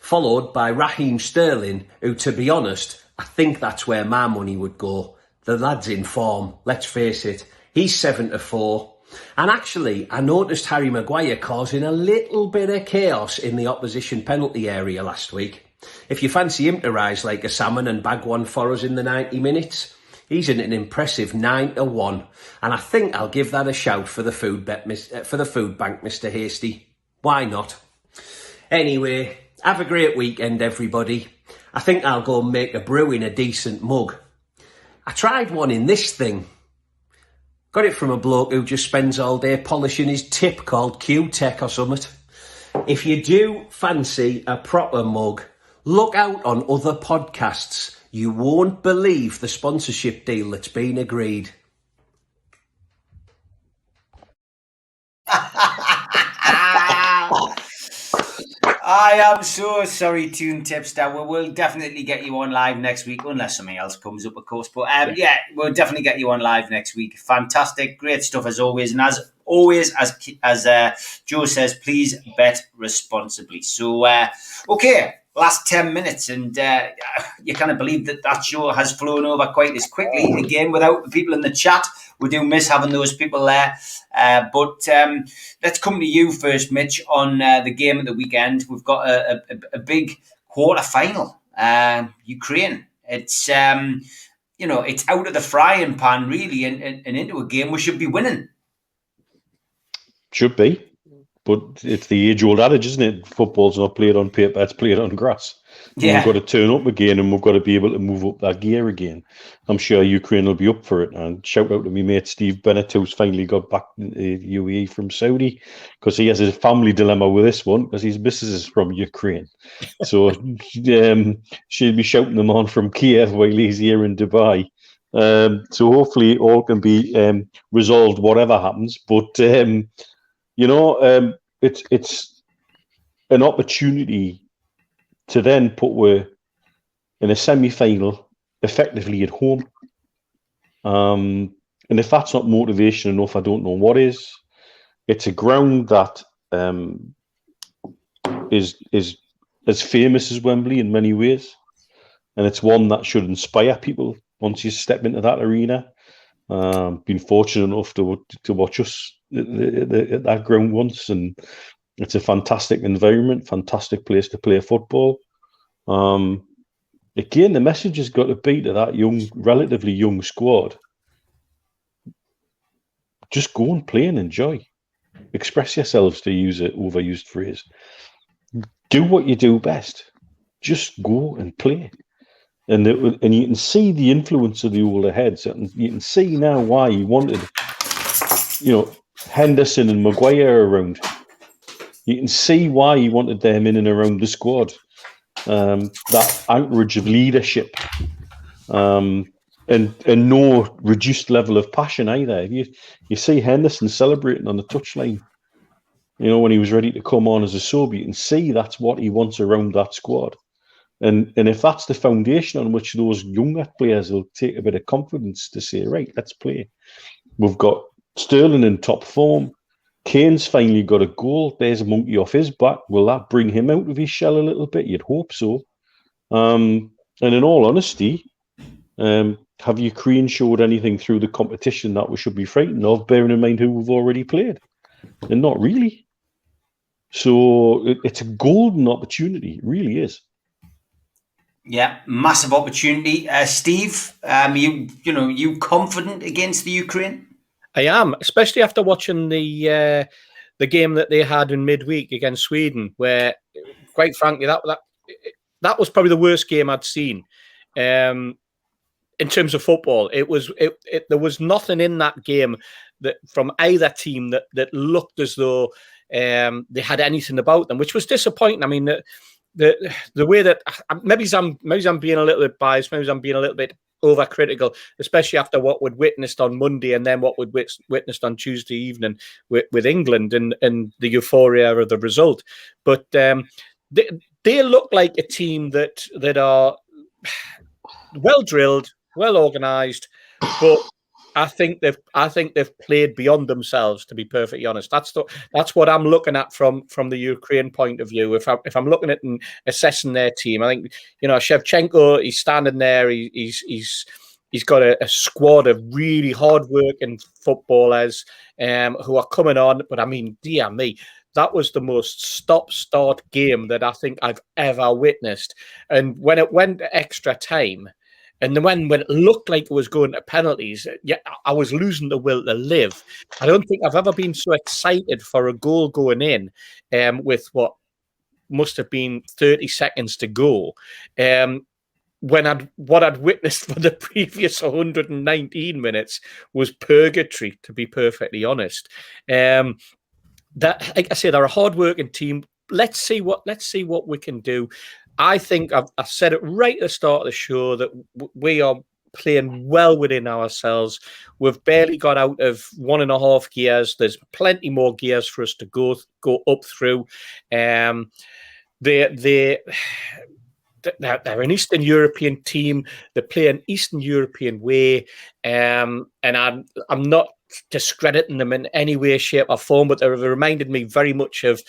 followed by Raheem Sterling, who, to be honest, I think that's where my money would go. The lad's in form, let's face it. He's 7-4. And actually, I noticed Harry Maguire causing a little bit of chaos in the opposition penalty area last week. If you fancy him to rise like a salmon and bag one for us in the 90 minutes, he's in an impressive 9-1. And I think I'll give that a shout for the food bank, Mr. Hasty. Why not? Anyway, have a great weekend, everybody. I think I'll go make a brew in a decent mug. I tried one in this thing. Got it from a bloke who just spends all day polishing his tip called Q-Tech or something. If you do fancy a proper mug, look out on other podcasts. You won't believe the sponsorship deal that's been agreed. I am so sorry, Tune Tipster. We'll definitely get you on live next week, unless something else comes up, of course. But yeah, we'll definitely get you on live next week. Fantastic, great stuff as always. And as always, as Joe says, please bet responsibly. So, okay, last 10 minutes, and you can't believe that show has flown over quite as quickly. Again, without the people in the chat, we do miss having those people there. But let's come to you first, Mitch, on the game at the weekend. We've got a big quarter final. Ukraine. It's it's out of the frying pan really, and into a game we should be winning. Should be, but it's the age-old adage, isn't it? Football's not played on paper; it's played on grass. Yeah. We've got to turn up again, and we've got to be able to move up that gear again. I'm sure Ukraine will be up for it. And shout out to me mate Steve Bennett, who's finally got back to UAE from Saudi, because he has a family dilemma with this one, because his missus is from Ukraine. So she'll be shouting them on from Kiev while he's here in Dubai. So hopefully it all can be resolved, whatever happens. But it's an opportunity to then put we're in a semi-final effectively at home. And if that's not motivation enough, I don't know what is. It's a ground that is as famous as Wembley in many ways. And it's one that should inspire people once you step into that arena. Been fortunate enough to watch us at that ground once, and it's a fantastic environment, fantastic place to play football. Again, the message has got to be to that relatively young squad. Just go and play and enjoy. Express yourselves, to use an overused phrase. Do what you do best. Just go and play. And you can see the influence of the older heads. And you can see now why he wanted, Henderson and Maguire around. You can see why he wanted them in and around the squad. That anchorage of leadership, and no reduced level of passion either. You see Henderson celebrating on the touchline, when he was ready to come on as a sub. You can see that's what he wants around that squad. And if that's the foundation on which those younger players will take a bit of confidence to say, right, let's play. We've got Sterling in top form. Kane's finally got a goal. There's a monkey off his back. Will that bring him out of his shell a little bit? You'd hope so. And in all honesty, have Ukraine showed anything through the competition that we should be frightened of, bearing in mind who we've already played? And not really. So it's a golden opportunity. It really is. Yeah, massive opportunity. Steve, you confident against the Ukraine? I am, especially after watching the game that they had in midweek against Sweden, where, quite frankly, that was probably the worst game I'd seen in terms of football. There was nothing in that game that from either team that looked as though they had anything about them, which was disappointing. I mean, the way that maybe I'm being a little bit biased, maybe I'm being a little bit overcritical, especially after what we'd witnessed on Monday and then what we'd witnessed on Tuesday evening with England and the euphoria of the result. But they look like a team that are well drilled, well organised, but I think they've played beyond themselves, to be perfectly honest. That's what I'm looking at from the Ukraine point of view. If I'm looking at and assessing their team, I think Shevchenko, he's standing there. He's got a squad of really hard-working footballers who are coming on. But I mean, dear me, that was the most stop-start game that I think I've ever witnessed. And when it went to extra time, and then when it looked like it was going to penalties, I was losing the will to live. I don't think I've ever been so excited for a goal going in with what must have been 30 seconds to go. What I'd witnessed for the previous 119 minutes was purgatory, to be perfectly honest. That, like I say, they're a hard-working team. Let's see what we can do. I think I've said it right at the start of the show that we are playing well within ourselves. We've barely got out of 1.5 gears. There's plenty more gears for us to go up through. The they're an Eastern European team. They play an Eastern European way, and I'm not discrediting them in any way, shape, or form, but they reminded me very much of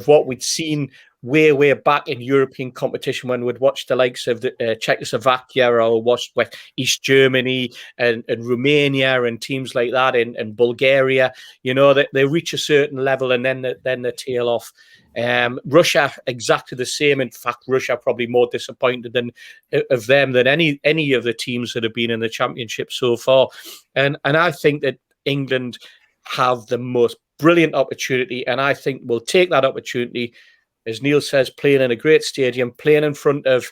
what we'd seen way back in European competition when we'd watched the likes of the, Czechoslovakia, or watched East Germany and Romania and teams like that, and Bulgaria. You know, they reach a certain level and then they tail off. Russia, exactly the same. In fact, Russia probably more disappointed than any of the teams that have been in the championship so far. And I think that England have the most brilliant opportunity, and I think we'll take that opportunity, as Neil says, playing in a great stadium, playing in front of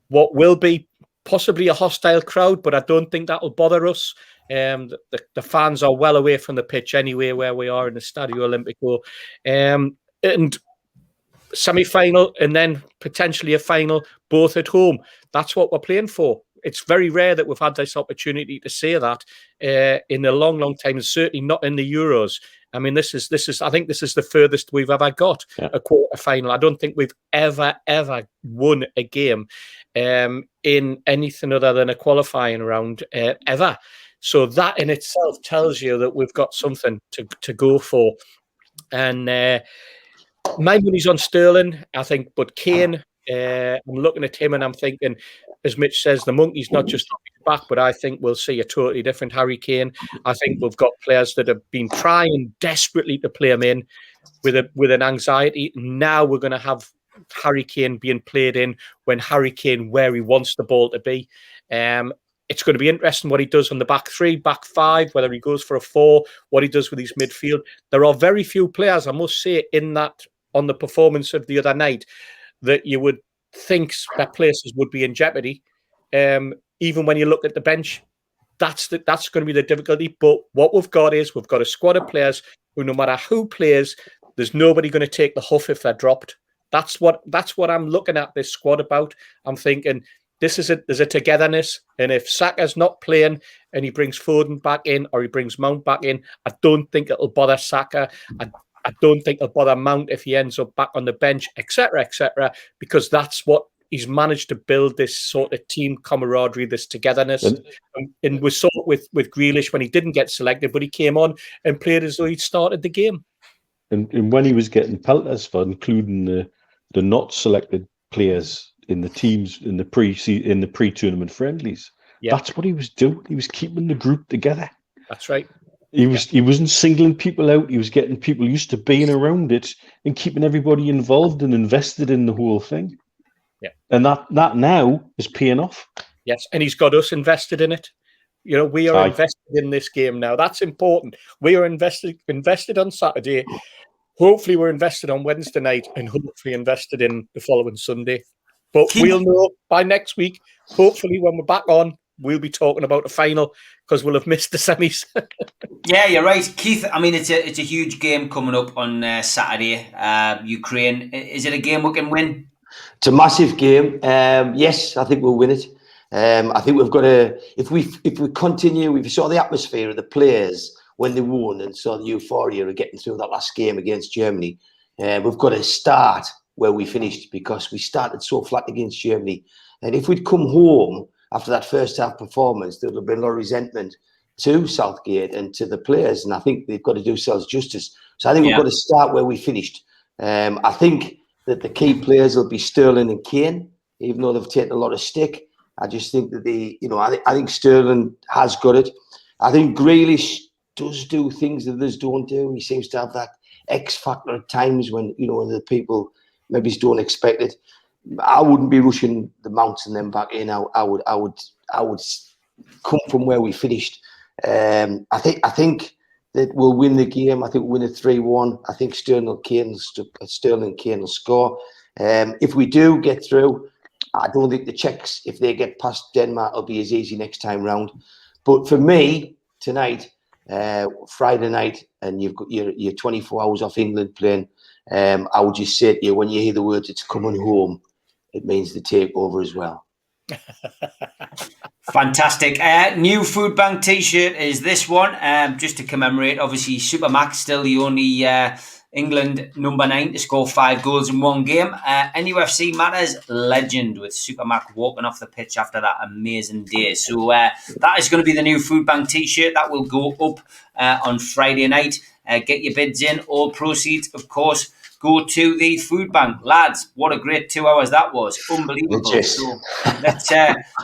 what will be possibly a hostile crowd, but I don't think that'll bother us. The fans are well away from the pitch anyway, where we are in the Stadio Olimpico. And semi-final and then potentially a final, both at home. That's what we're playing for. It's very rare that we've had this opportunity to say that in a long time, and certainly not in the Euros. I mean, this is. I think this is the furthest we've ever got a quarter final. I don't think we've ever won a game in anything other than a qualifying round ever. So that in itself tells you that we've got something to go for. And my money's on Sterling, I think, but Kane. I'm looking at him and I'm thinking, as Mitch says, the monkey's not just on his back, but I think we'll see a totally different Harry Kane. I think we've got players that have been trying desperately to play him in with an anxiety. Now we're going to have Harry Kane being played in when Harry Kane where he wants the ball to be. It's going to be interesting what he does on the back three, back five, whether he goes for a four, what he does with his midfield. There are very few players, I must say, in that on the performance of the other night that you would think their places would be in jeopardy. Even when you look at the bench, that's going to be the difficulty. But what we've got is we've got a squad of players who, no matter who plays, there's nobody going to take the huff if they're dropped. That's what I'm looking at this squad about. I'm thinking there's a togetherness, and if Saka's not playing and he brings Foden back in or he brings Mount back in, I don't think it'll bother Saka. I don't think it'll bother Mount if he ends up back on the bench, etc., because that's what he's managed to build, this sort of team camaraderie, this togetherness. And we saw it with Grealish when he didn't get selected, but he came on and played as though he'd started the game. And when he was getting pelters for including the not selected players in the teams in the pre-tournament friendlies, that's what he was doing. He was keeping the group together. That's right. He wasn't singling people out. He was getting people used to being around it and keeping everybody involved and invested in the whole thing. Yeah. And that now is paying off. Yes, and he's got us invested in it. You know, we are invested in this game now. That's important. We are invested on Saturday. Hopefully we're invested on Wednesday night and hopefully invested in the following Sunday. But we'll know by next week, hopefully when we're back on, we'll be talking about the final because we'll have missed the semis. Yeah, you're right, Keith. I mean, it's a huge game coming up on Saturday. Ukraine. Is it a game we can win? It's a massive game. Yes, I think we'll win it. I think we've got to. If we continue, if you saw the atmosphere of the players when they won and saw the euphoria of getting through that last game against Germany, we've got to start where we finished because we started so flat against Germany. And if we'd come home after that first half performance, there would have been a lot of resentment to Southgate and to the players. And I think they've got to do themselves justice. So I think we've got to start where we finished. I think that the key players will be Sterling and Kane, even though they've taken a lot of stick. I just think that I think Sterling has got it. I think Grealish does do things that others don't do. He seems to have that X factor at times when the people maybe don't expect it. I wouldn't be rushing the Mounts and them back in. I would come from where we finished. I think that we'll win the game. I think we'll win it 3-1. I think Sterling Kane will score. If we do get through, I don't think the Czechs, if they get past Denmark, will be as easy next time round. But for me, tonight, Friday night, and you've got your 24 hours off England playing, I would just say to you, when you hear the words, it's coming home, it means the takeover as well. Fantastic. New Food Bank t-shirt is this one, just to commemorate. Obviously, Supermax still the only England number 9 to score 5 goals in one game. NUFC Matters legend with Super Mac walking off the pitch after that amazing day. So that is going to be the new Food Bank t-shirt that will go up on Friday night. Get your bids in. All proceeds, of course, go to the Food Bank. Lads, what a great 2 hours that was. Unbelievable. So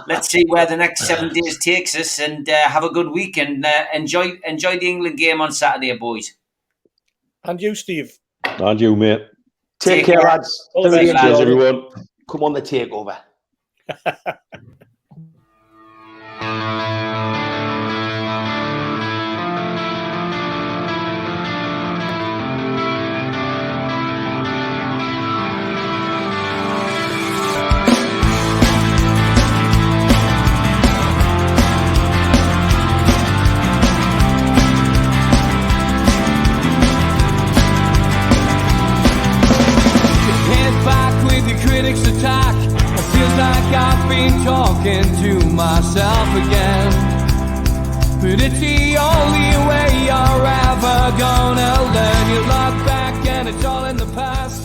let's see where the next 7 days takes us, and have a good week, and enjoy the England game on Saturday, boys. And you, Steve. And you, mate. Take care, lads. All the best, Cheers, everyone. Come on the takeover. Critics attack. It feels like I've been talking to myself again. But it's the only way you're ever gonna learn. You look back and it's all in the past.